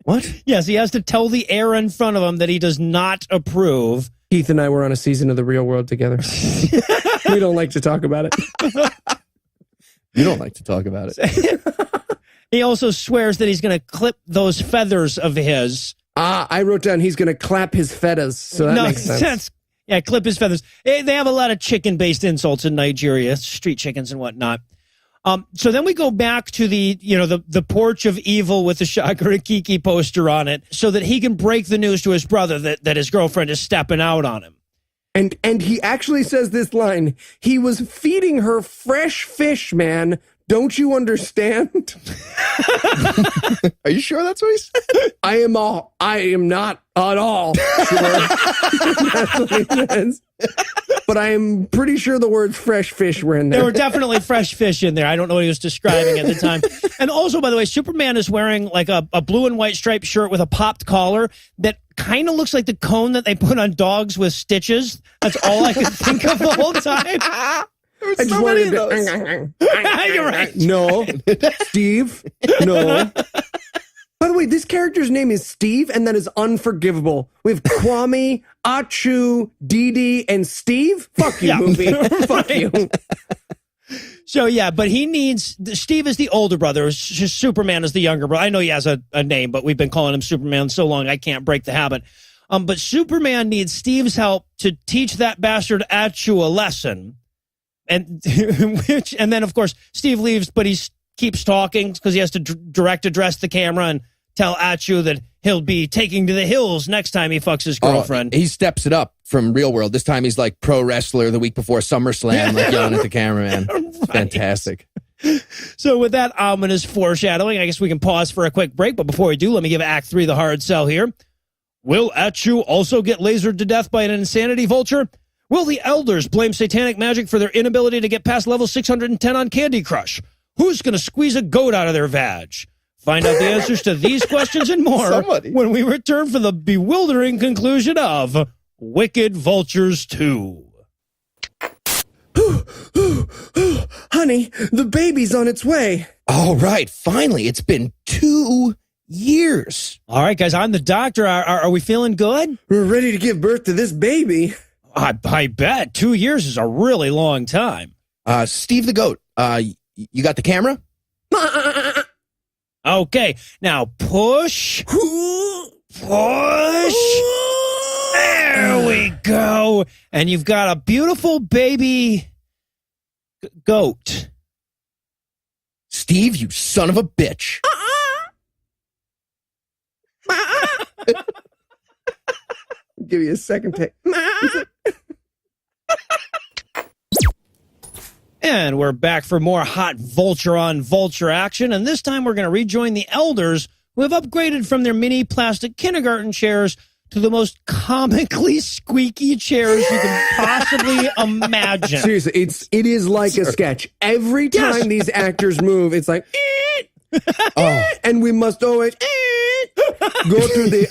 What? Yes, he has to tell the air in front of him that he does not approve. Heath and I were on a season of The Real World together. We don't like to talk about it. You don't like to talk about it. He also swears that he's going to clip those feathers of his. I wrote down he's going to clap his fetas, so that makes sense. Yeah, clip his feathers. They have a lot of chicken-based insults in Nigeria, street chickens and whatnot. So then we go back to the porch of evil with the Shaka Kiki poster on it so that he can break the news to his brother that his girlfriend is stepping out on him. And he actually says this line, he was feeding her fresh fish, man. Don't you understand? Are you sure that's what he said? I am not at all sure that's what he says. But I am pretty sure the words fresh fish were in there. There were definitely fresh fish in there. I don't know what he was describing at the time. And also, by the way, Superman is wearing like a blue and white striped shirt with a popped collar that kind of looks like the cone that they put on dogs with stitches. That's all I could think of the whole time. There's so many of those. You're right. No. Steve. No. By the way, this character's name is Steve, and that is unforgivable. We have Kwame, Achu, Dee, and Steve. Fuck you, movie. Fuck you. So, yeah, but Steve is the older brother. Superman is the younger brother. I know he has a name, but we've been calling him Superman so long I can't break the habit. But Superman needs Steve's help to teach that bastard Achu a lesson. And then, of course, Steve leaves, but he keeps talking because he has to direct address the camera and tell Achu that he'll be taking to the hills next time he fucks his girlfriend. He steps it up from real world. This time he's like pro wrestler the week before SummerSlam, like yelling at the cameraman. Right. Fantastic. So with that ominous foreshadowing, I guess we can pause for a quick break. But before we do, let me give Act 3 the hard sell here. Will Achu also get lasered to death by an insanity vulture? Will the elders blame satanic magic for their inability to get past level 610 on Candy Crush? Who's going to squeeze a goat out of their vag? Find out the answers to these questions and more when we return for the bewildering conclusion of Wicked Vultures 2. Honey, the baby's on its way. All right, finally. It's been 2 years. All right, guys, I'm the doctor. Are we feeling good? We're ready to give birth to this baby. I bet. 2 years is a really long time. Steve the goat, you got the camera? Okay, now push. Push. There we go. And you've got a beautiful baby goat. Steve, you son of a bitch. Give you a second take. And we're back for more hot vulture on vulture action. And this time we're going to rejoin the elders who have upgraded from their mini plastic kindergarten chairs to the most comically squeaky chairs you can possibly imagine. Seriously, it is like a sketch. Every time these actors move, it's like, and we must always go through the.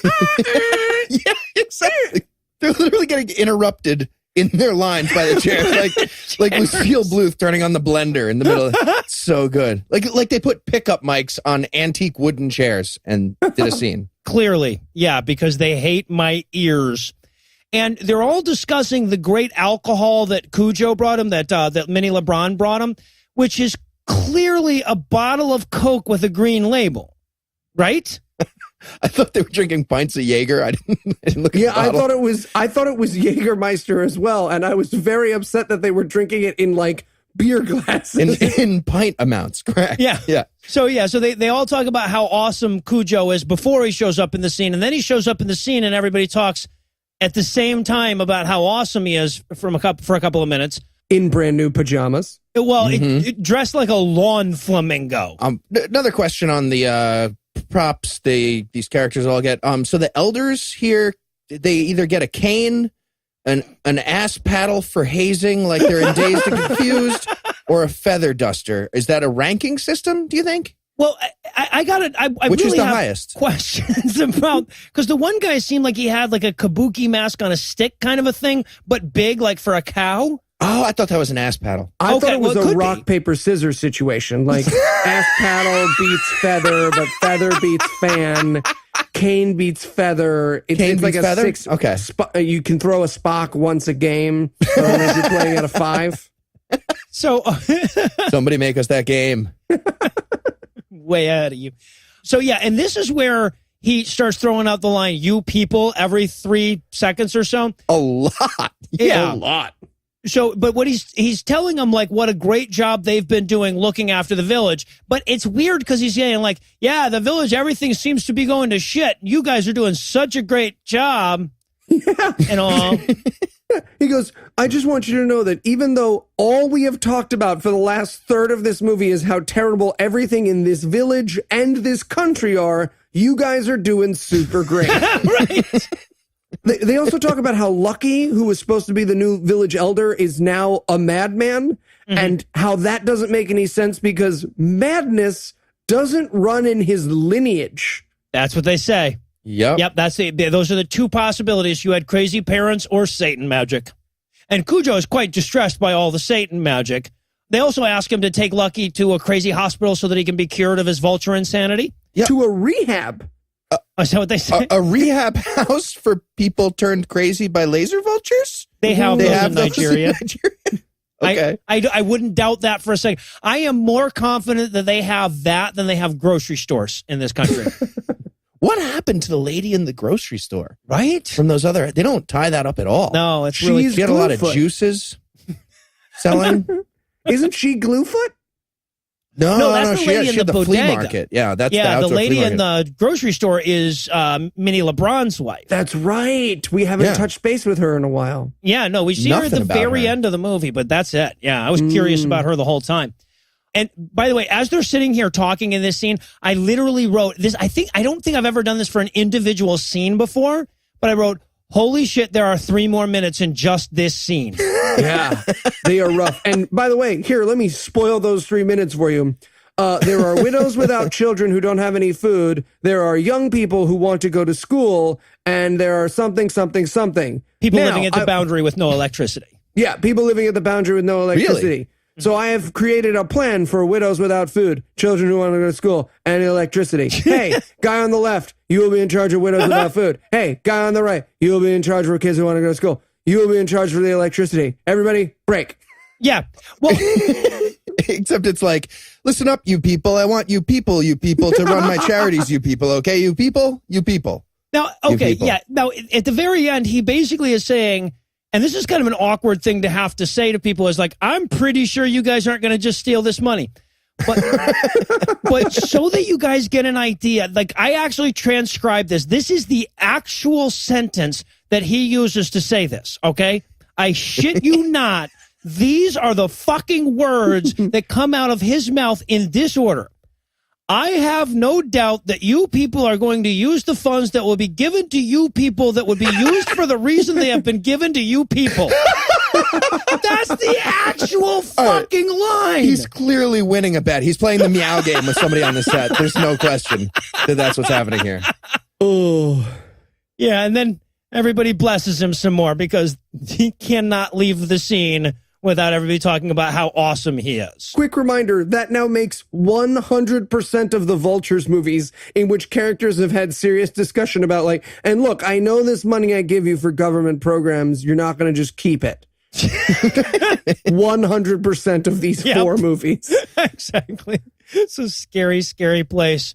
Yeah, exactly. They're literally getting interrupted in their lines by the chair, like Lucille Bluth turning on the blender in the middle. It's so good. Like they put pickup mics on antique wooden chairs and did a scene. Clearly, yeah, because they hate my ears. And they're all discussing the great alcohol that Cujo brought him, that Mini LeBron brought him, which is clearly a bottle of Coke with a green label, right? I thought they were drinking pints of Jaeger. I didn't look at the bottle. I thought it was Jägermeister as well, and I was very upset that they were drinking it in like beer glasses. In pint amounts, correct. Yeah. So they all talk about how awesome Cujo is before he shows up in the scene, and then he shows up in the scene and everybody talks at the same time about how awesome he is for a couple of minutes. In brand new pajamas. Well, dressed like a lawn flamingo. Another question on the props these characters all get. So the elders here, they either get a cane, an ass paddle for hazing, like they're in Dazed and Confused, or a feather duster. Is that a ranking system, do you think? Well, I got it. Which really is the have highest? Questions about, because the one guy seemed like he had like a kabuki mask on a stick kind of a thing, but big, like for a cow. Oh, I thought that was an ass paddle. I thought it was a rock, paper, scissors situation. Like ass paddle beats feather, but feather beats fan. Cane beats feather. It's like a feather? 6. Okay. You can throw a Spock once a game if you're playing at a 5. So somebody make us that game. Way ahead of you. So yeah, and this is where he starts throwing out the line, "You people," every 3 seconds or so. A lot. Yeah. A lot. So, but what he's telling them, like, what a great job they've been doing looking after the village. But it's weird because he's saying, like, yeah, the village, everything seems to be going to shit. You guys are doing such a great job. Yeah. And all. He goes, I just want you to know that even though all we have talked about for the last third of this movie is how terrible everything in this village and this country are, you guys are doing super great. Right. They also talk about how Lucky, who was supposed to be the new village elder, is now a madman, and how that doesn't make any sense because madness doesn't run in his lineage. That's what they say. Yep. Those are the two possibilities. You had crazy parents or Satan magic. And Cujo is quite distressed by all the Satan magic. They also ask him to take Lucky to a crazy hospital so that he can be cured of his vulture insanity. Yep. To a rehab. Is that what they say? A rehab house for people turned crazy by laser vultures? They have those in those Nigeria. Okay. I wouldn't doubt that for a second. I am more confident that they have that than they have grocery stores in this country. What happened to the lady in the grocery store? Right? From those other, they don't tie that up at all. No, it's really. She had a lot of juices selling. Isn't she Gluefoot? No, that's the lady she in had the flea bodega. market. Yeah, that's the lady in the grocery store is Minnie LeBron's wife. That's right. We haven't touched base with her in a while. Yeah, no, we see her at the very end of the movie, but that's it. Yeah, I was curious about her the whole time. And by the way, as they're sitting here talking in this scene, I literally wrote this. I don't think I've ever done this for an individual scene before, but I wrote, holy shit, there are 3 more minutes in just this scene. Yeah, they are rough. And by the way, here, let me spoil those 3 minutes for you. There are widows without children who don't have any food. There are young people who want to go to school. And there are something. People living at the boundary with no electricity. Yeah, people living at the boundary with no electricity. Really? So I have created a plan for widows without food, children who want to go to school, and electricity. Hey, guy on the left, you will be in charge of widows without food. Hey, guy on the right, you will be in charge for kids who want to go to school. You will be in charge for the electricity. Everybody, break. Yeah. Well, except it's like, listen up, you people. I want you people to run my charities, you people. Okay, you people. Now, okay, yeah. Now, at the very end, he basically is saying, and this is kind of an awkward thing to have to say to people, is like, I'm pretty sure you guys aren't going to just steal this money. But, but so that you guys get an idea, like, I actually transcribed this. This is the actual sentence that he uses to say this, okay? I shit you not. These are the fucking words that come out of his mouth in this order. I have no doubt that you people are going to use the funds that will be given to you people that would be used for the reason they have been given to you people. That's the actual fucking line. He's clearly winning a bet. He's playing the meow game with somebody on the set. There's no question that that's what's happening here. Oh. Yeah, and then everybody blesses him some more because he cannot leave the scene without everybody talking about how awesome he is. Quick reminder, that now makes 100% of the Vultures movies in which characters have had serious discussion about, like, and look, I know this money I give you for government programs, you're not going to just keep it. 100% of these 4 movies. Exactly. It's a scary, scary place.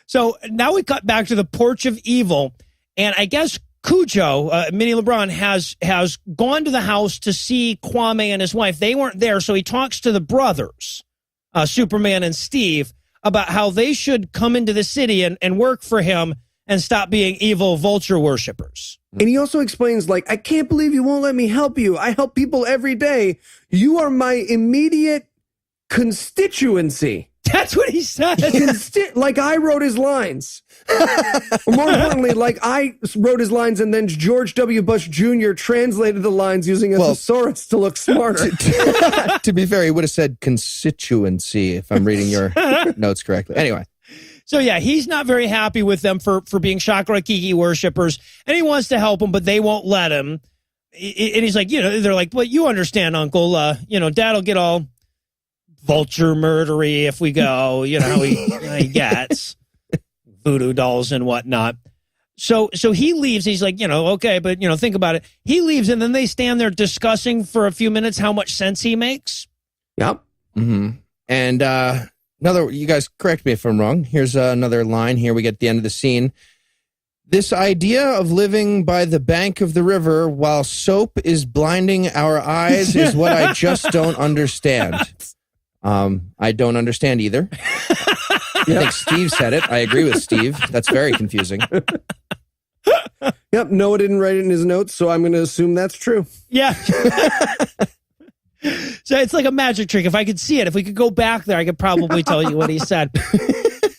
So now we cut back to the Porch of Evil, and I guess Cujo, Minnie LeBron, has gone to the house to see Kwame and his wife. They weren't there, so he talks to the brothers, Superman and Steve, about how they should come into the city and work for him and stop being evil vulture worshippers. And he also explains, like, I can't believe you won't let me help you. I help people every day. You are my immediate constituency. That's what he said. Like I wrote his lines. More importantly, like I wrote his lines and then George W. Bush Jr. translated the lines using a thesaurus to look smarter. To be fair, he would have said constituency if I'm reading your notes correctly. Anyway. So yeah, he's not very happy with them for being Shakarakiki worshipers, and he wants to help them, but they won't let him. And he's like, they're like, well, you understand, Uncle, Dad'll get all vulture murdery if we go, how he gets voodoo dolls and whatnot. So he leaves. He's like, okay, but think about it. He leaves, and then they stand there discussing for a few minutes how much sense he makes. Yep. Mm-hmm. And you guys correct me if I'm wrong. Here's another line here. We get at the end of the scene. This idea of living by the bank of the river while soap is blinding our eyes is what I just don't understand. I don't understand either. I think Steve said it. I agree with Steve. That's very confusing. Yep, Noah didn't write it in his notes, so I'm going to assume that's true. Yeah. So it's like a magic trick. If I could see it, if we could go back there, I could probably tell you what he said.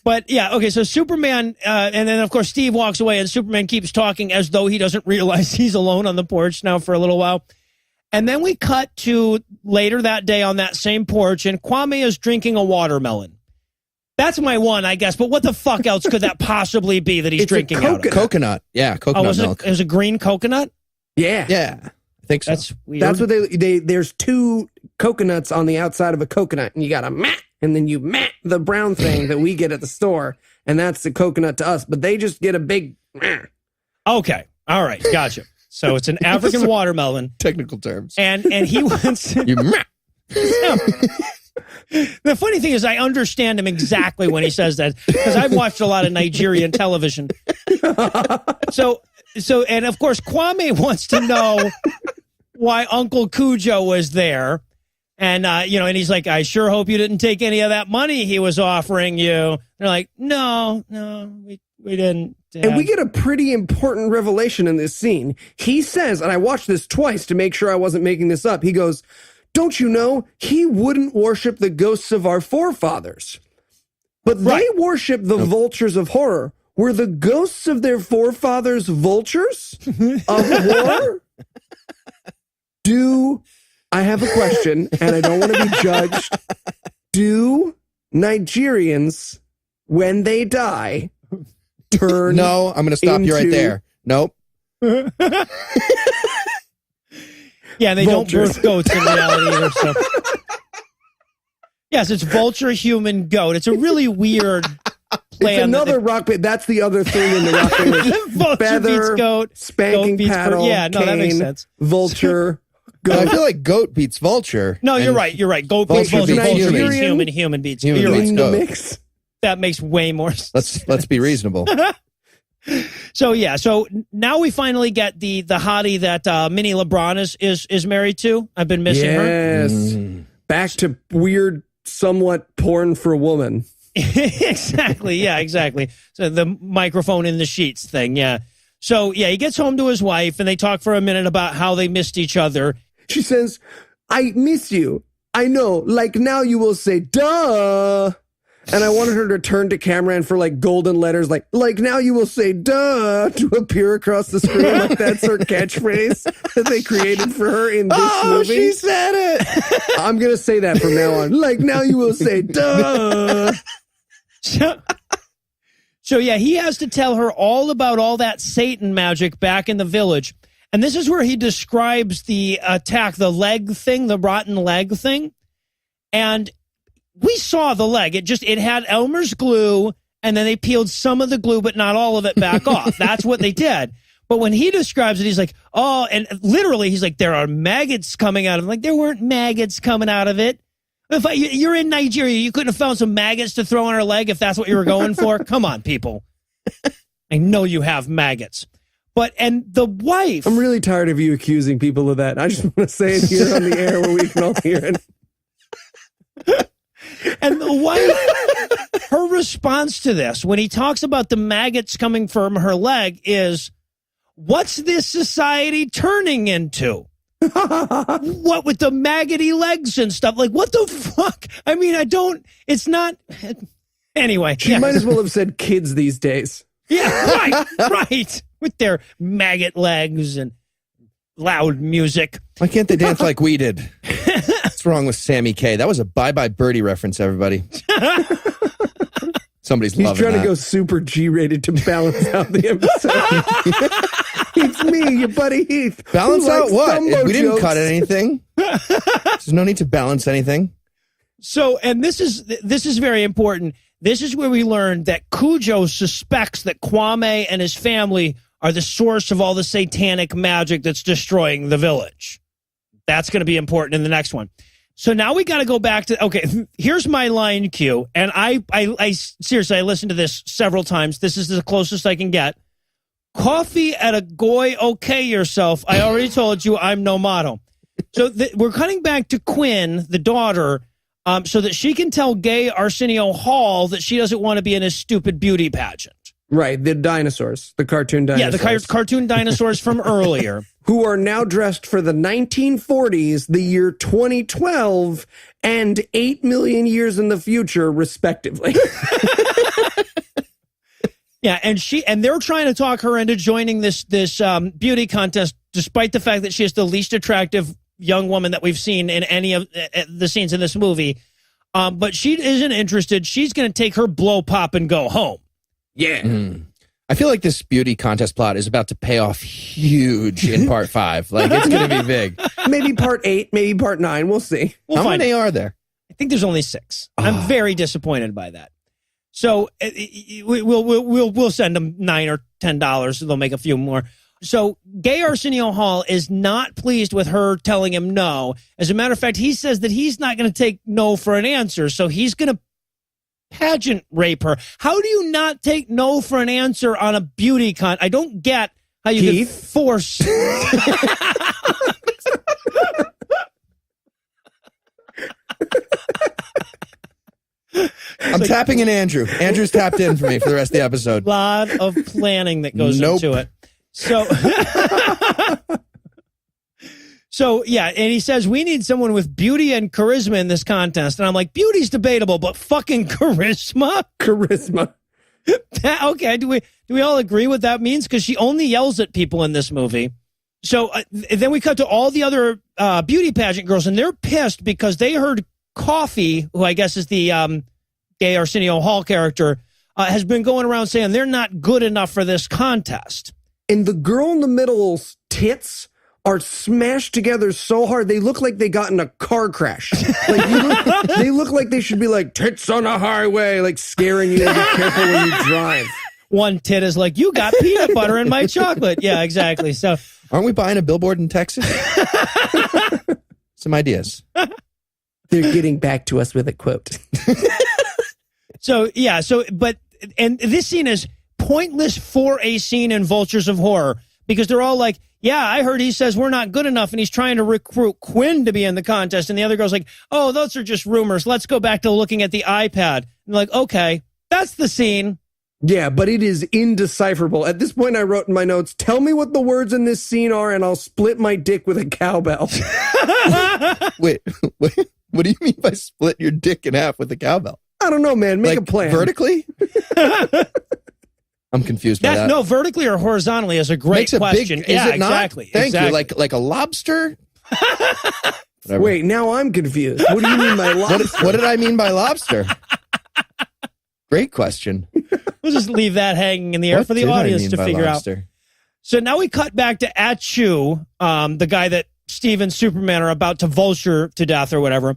But yeah, okay, so Superman, and then of course Steve walks away and Superman keeps talking as though he doesn't realize he's alone on the porch now for a little while. And then we cut to later that day on that same porch, and Kwame is drinking a watermelon. That's my one, I guess. But what the fuck else could that possibly be that he's drinking out of? Coconut. Yeah, coconut milk. It was a green coconut? Yeah. Yeah, I think so. That's weird. That's what they there's two coconuts on the outside of a coconut, and you got to and then you the brown thing that we get at the store, and that's the coconut to us. But they just get a big Okay. All right. Gotcha. So it's an African watermelon. Technical terms. And he wants You The funny thing is I understand him exactly when he says that, because I've watched a lot of Nigerian television. So and of course Kwame wants to know why Uncle Cujo was there. And and he's like, I sure hope you didn't take any of that money he was offering you. They're like, no, we didn't. And we get a pretty important revelation in this scene. He says, and I watched this twice to make sure I wasn't making this up. He goes, don't you know, he wouldn't worship the ghosts of our forefathers, but they worship the vultures of horror. Were the ghosts of their forefathers vultures of war? I have a question, and I don't want to be judged. Do Nigerians, when they die, turn No, I'm going to stop you right there. Nope. Yeah, they Vultures. don't birth goats in reality either. So. Yes, it's vulture, human, goat. It's a really weird plan. It's another rock band. That's the other thing in the rock band. Vulture Feather, beats goat. spanking Goat beats paddle, yeah, no, that makes cane, sense. Vulture, But I goat. feel like goat beats vulture. No, you're right. You're right. Goat beats Vulture vulture. beats Vulture beats human. human. Human beats. Human You're beats right. in the goat. mix. That makes way more sense. Let's be reasonable. So yeah, so now we finally get the hottie that Minnie LeBron is married to. I've been missing her. Yes. Back to weird, somewhat porn for a woman. Exactly. Yeah, exactly. So the microphone in the sheets thing. Yeah. So yeah, he gets home to his wife and they talk for a minute about how they missed each other. She says, I miss you. I know. Like now you will say, duh. And I wanted her to turn to camera and for like golden letters, like now you will say, duh, to appear across the screen. Like that's her catchphrase that they created for her in this movie. She said it. I'm going to say that from now on. Like now you will say, duh. So yeah, he has to tell her all about all that Satan magic back in the village. And this is where he describes the attack, the leg thing, the rotten leg thing. And we saw the leg. It had Elmer's glue, and then they peeled some of the glue, but not all of it back off. That's what they did. But when he describes it, he's like, oh, and literally he's like, there are maggots coming out of it. Like, there weren't maggots coming out of it. You're in Nigeria. You couldn't have found some maggots to throw on her leg if that's what you were going for? Come on, people. I know you have maggots. And the wife. I'm really tired of you accusing people of that. I just want to say it here on the air where we can all hear it. And the wife, her response to this, when he talks about the maggots coming from her leg, is, what's this society turning into? What with the maggoty legs and stuff? Like, what the fuck? I mean, it's not. Anyway. She might as well have said kids these days. Yeah, right. With their maggot legs and loud music. Why can't they dance like we did? What's wrong with Sammy K? That was a Bye Bye Birdie reference, everybody. Somebody's He's loving trying that. to go super G-rated to balance out the episode. It's me, your buddy Heath. Balance who out likes what? Dumbo We didn't jokes. cut anything. There's no need to balance anything. So, and this is very important. This is where we learned that Cujo suspects that Kwame and his family are the source of all the satanic magic that's destroying the village. That's going to be important in the next one. So now we got to go back to, okay, here's my line cue. And I seriously, I listened to this several times. This is the closest I can get. coffee at a goy okay yourself. I already told you I'm no model. So we're cutting back to Quinn, the daughter, so that she can tell gay Arsenio Hall that she doesn't want to be in his stupid beauty pageant. Right, the dinosaurs, the cartoon dinosaurs. Yeah, the cartoon dinosaurs from earlier. Who are now dressed for the 1940s, the year 2012, and 8 million years in the future, respectively. Yeah, and they're trying to talk her into joining this beauty contest, despite the fact that she is the least attractive young woman that we've seen in any of the scenes in this movie. But she isn't interested. She's going to take her blow pop and go home. Yeah. I feel like this beauty contest plot is about to pay off huge in part 5. Like, it's going to be big. Maybe part 8, maybe part 9. We'll see. How many are there? I think there's only 6. I'm very disappointed by that. So we'll send them $9 or $10. They'll make a few more. So gay Arsenio Hall is not pleased with her telling him no. As a matter of fact, he says that he's not going to take no for an answer. So he's going to pageant rape her. How do you not take no for an answer on a beauty con? I don't get how you can force. I'm tapping in Andrew. Andrew's tapped in for me for the rest of the episode. A lot of planning that goes into it. So yeah, and he says, we need someone with beauty and charisma in this contest. And I'm like, beauty's debatable, but fucking charisma? Charisma. Okay, do we all agree what that means? Because she only yells at people in this movie. So then we cut to all the other beauty pageant girls, and they're pissed because they heard Coffee, who I guess is the gay Arsenio Hall character, has been going around saying they're not good enough for this contest. And the girl in the middle's tits are smashed together so hard they look like they got in a car crash. Like they look like they should be like tits on a highway, like scaring you to be careful when you drive. One tit is like, you got peanut butter in my chocolate. Yeah, exactly. So aren't we buying a billboard in Texas? Some ideas. They're getting back to us with a quote. And this scene is pointless for a scene in Vultures of Horror because they're all like, yeah, I heard he says we're not good enough and he's trying to recruit Quinn to be in the contest. And the other girl's like, oh, those are just rumors. Let's go back to looking at the iPad. And like, okay, that's the scene. Yeah, but it is indecipherable. At this point, I wrote in my notes, tell me what the words in this scene are and I'll split my dick with a cowbell. Wait, what do you mean by split your dick in half with a cowbell? I don't know, man. Make a plan. Vertically? I'm confused by that. No, vertically or horizontally is a great question. Is it not? Exactly. Thank you. Like a lobster? Wait, now I'm confused. What do you mean by lobster? What did I mean by lobster? Great question. We'll just leave that hanging in the air for the audience to figure out. So now we cut back to Achu, the guy that Steve and Superman are about to vulture to death or whatever.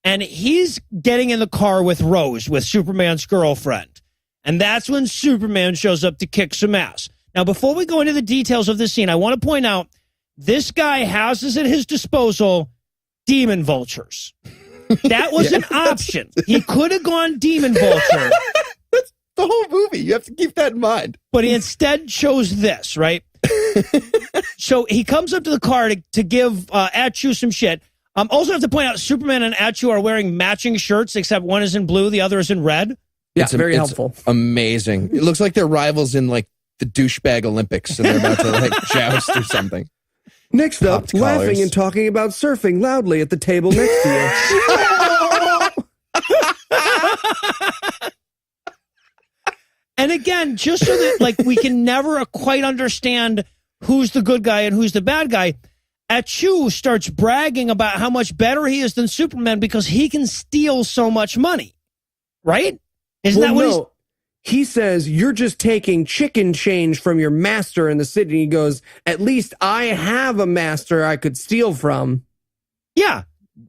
And he's getting in the car with Rose, with Superman's girlfriend. And that's when Superman shows up to kick some ass. Now, before we go into the details of this scene, I want to point out this guy houses at his disposal demon vultures. That was an option. He could have gone demon vulture. That's the whole movie. You have to keep that in mind. But he instead chose this, right? So he comes up to the car to give Achu some shit. Also have to point out Superman and Achu are wearing matching shirts, except one is in blue, the other is in red. Yeah, it's very helpful. Amazing. It looks like they're rivals in like the douchebag Olympics and they're about to like joust or something. Next up, laughing and talking about surfing loudly at the table next to you. And again, just so that like we can never quite understand who's the good guy and who's the bad guy, Achu starts bragging about how much better he is than Superman because he can steal so much money. Right? Isn't that what he says, you're just taking chicken change from your master in the city. And he goes, at least I have a master I could steal from. Yeah.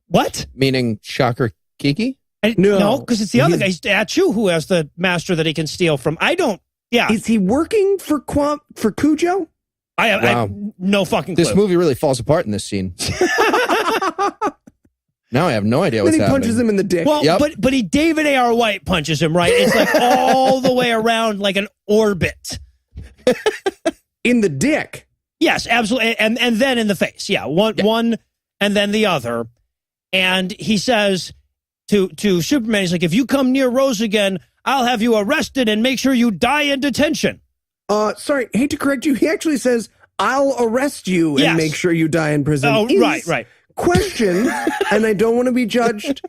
What? Meaning Shocker Kiki? No, because it's the other guy, Achu, who has the master that he can steal from. I don't. Yeah. Is he working for Cujo? I have no fucking clue. This movie really falls apart in this scene. Now I have no idea what's happening. Then he punches him in the dick. Well, but he David A.R. White punches him, right? It's like all the way around like an orbit. In the dick. Yes, absolutely. And then in the face. Yeah. One and then the other. And he says to Superman, he's like, if you come near Rose again, I'll have you arrested and make sure you die in detention. Sorry, hate to correct you. He actually says, I'll arrest you and make sure you die in prison. Oh, right. Question, and I don't want to be judged.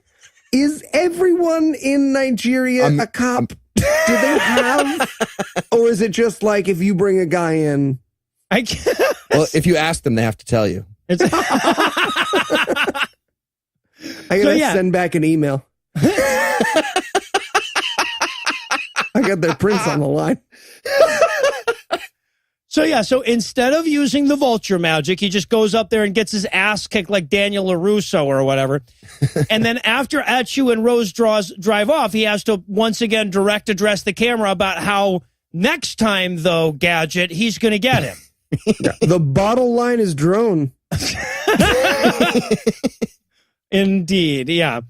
Is everyone in Nigeria a cop? Do they have, or is it just like if you bring a guy in? Well, if you ask them, they have to tell you. I gotta send back an email. I got their prints on the line. So instead of using the vulture magic, he just goes up there and gets his ass kicked like Daniel LaRusso or whatever. And then after Atchu and Rose drive off, he has to once again direct address the camera about how next time, though, Gadget, he's going to get him. The bottle line is drone. Indeed, yeah.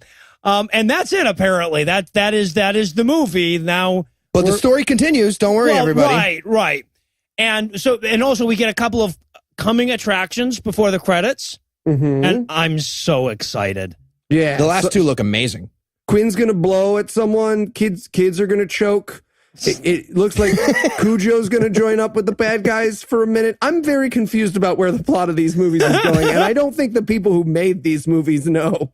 And that's it, apparently. That is the movie. Now, but the story continues. Don't worry, everybody. Right. And also we get a couple of coming attractions before the credits. Mm-hmm. And I'm so excited. Yeah. The last two look amazing. Quinn's going to blow at someone. Kids are going to choke. It looks like Cujo's going to join up with the bad guys for a minute. I'm very confused about where the plot of these movies is going. And I don't think the people who made these movies know.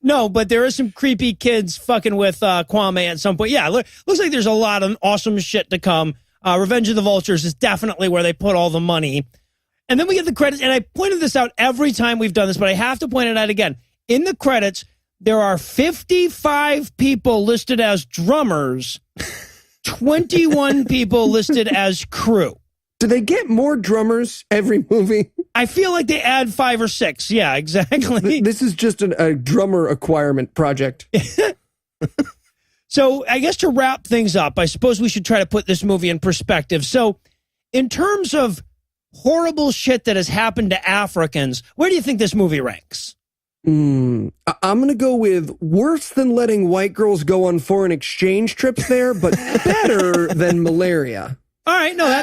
No, but there are some creepy kids fucking with Kwame at some point. Yeah, looks like there's a lot of awesome shit to come. Revenge of the Vultures is definitely where they put all the money. And then we get the credits, and I pointed this out every time we've done this, but I have to point it out again. In the credits, there are 55 people listed as drummers, 21 people listed as crew. Do they get more drummers every movie? I feel like they add 5 or 6. Yeah, exactly. This is just a drummer acquirement project. So I guess to wrap things up, I suppose we should try to put this movie in perspective. So in terms of horrible shit that has happened to Africans, where do you think this movie ranks? I'm going to go with worse than letting white girls go on foreign exchange trips there, but better than malaria. All right, no,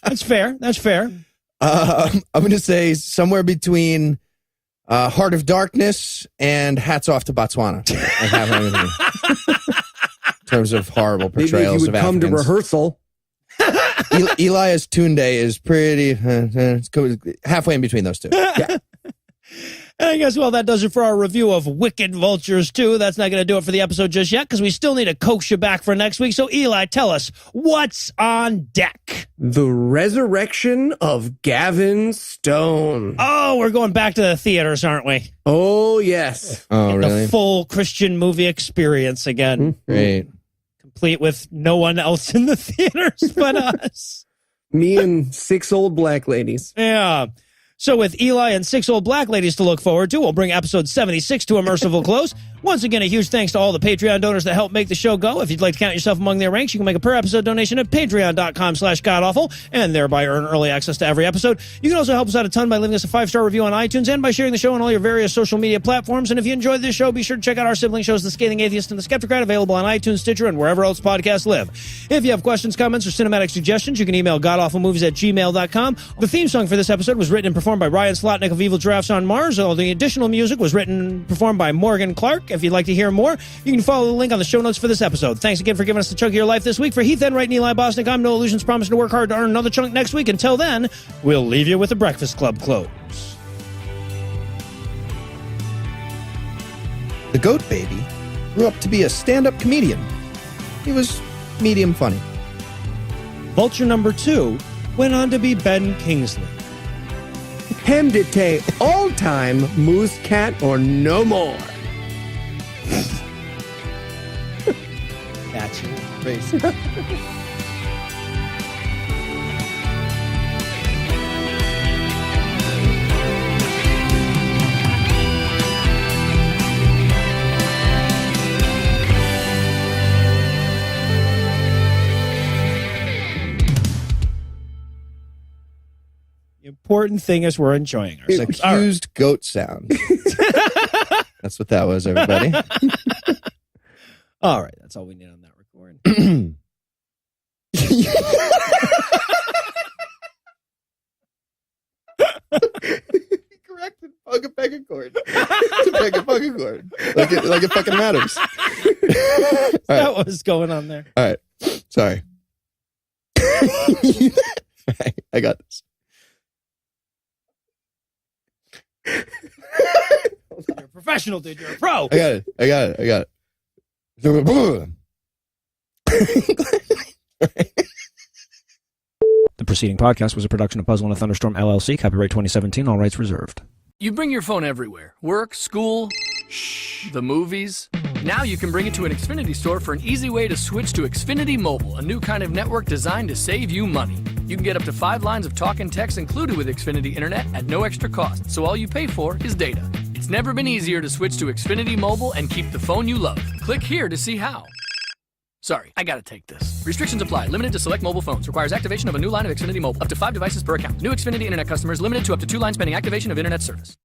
that's fair. That's fair. I'm going to say somewhere between Heart of Darkness and Hats Off to Botswana. In terms of horrible portrayals of Africans. Maybe if you would come to rehearsal. Elias Tunde is pretty halfway in between those two. Yeah. And I guess, well, that does it for our review of Wicked Vultures 2. That's not going to do it for the episode just yet, because we still need to coax you back for next week. So, Eli, tell us, what's on deck? The Resurrection of Gavin Stone. Oh, we're going back to the theaters, aren't we? Oh, yes. Oh, really? The full Christian movie experience again. Great. Complete with no one else in the theaters but us. Me and 6 old black ladies. Yeah. So with Eli and 6 old black ladies to look forward to, we'll bring episode 76 to a merciful close. Once again, a huge thanks to all the Patreon donors that help make the show go. If you'd like to count yourself among their ranks, you can make a per-episode donation at patreon.com/godawful and thereby earn early access to every episode. You can also help us out a ton by leaving us a 5-star review on iTunes and by sharing the show on all your various social media platforms. And if you enjoyed this show, be sure to check out our sibling shows, The Scathing Atheist and The Skeptocrat, available on iTunes, Stitcher, and wherever else podcasts live. If you have questions, comments, or cinematic suggestions, you can email godawfulmovies@gmail.com. The theme song for this episode was written and performed by Ryan Slotnick of Evil Giraffes on Mars. All the additional music was written and performed by Morgan Clark. If you'd like to hear more, you can follow the link on the show notes for this episode. Thanks again for giving us the chunk of your life this week. For Heath Enwright and Eli Bosnick, I'm Noah Lugeons, promising to work hard to earn another chunk next week. Until then, we'll leave you with the Breakfast Club close. The Goat Baby grew up to be a stand-up comedian. He was medium funny. Vulture number 2 went on to be Ben Kingsley. Hemdete, all-time moose cat or no more. That's it. Great. The important thing is we're enjoying ourselves. Accused goat sound. That's what that was, everybody. All right, that's all we need on that recording. Correct. Pug a peg chord. Peg a pug chord. Like it fucking matters. That was going on there. All right. Sorry. I got this. You're a professional, dude. You're a pro. I got it. The preceding podcast was a production of Puzzle and a Thunderstorm LLC, copyright 2017, all rights reserved. You bring your phone everywhere. Work, school, the movies. Now you can bring it to an Xfinity store for an easy way to switch to Xfinity Mobile, a new kind of network designed to save you money. You can get up to 5 lines of talk and text included with Xfinity Internet at no extra cost, so all you pay for is data. It's never been easier to switch to Xfinity Mobile and keep the phone you love. Click here to see how. Sorry, I gotta take this. Restrictions apply. Limited to select mobile phones. Requires activation of a new line of Xfinity Mobile. Up to 5 devices per account. New Xfinity Internet customers limited to up to 2 lines pending activation of Internet service.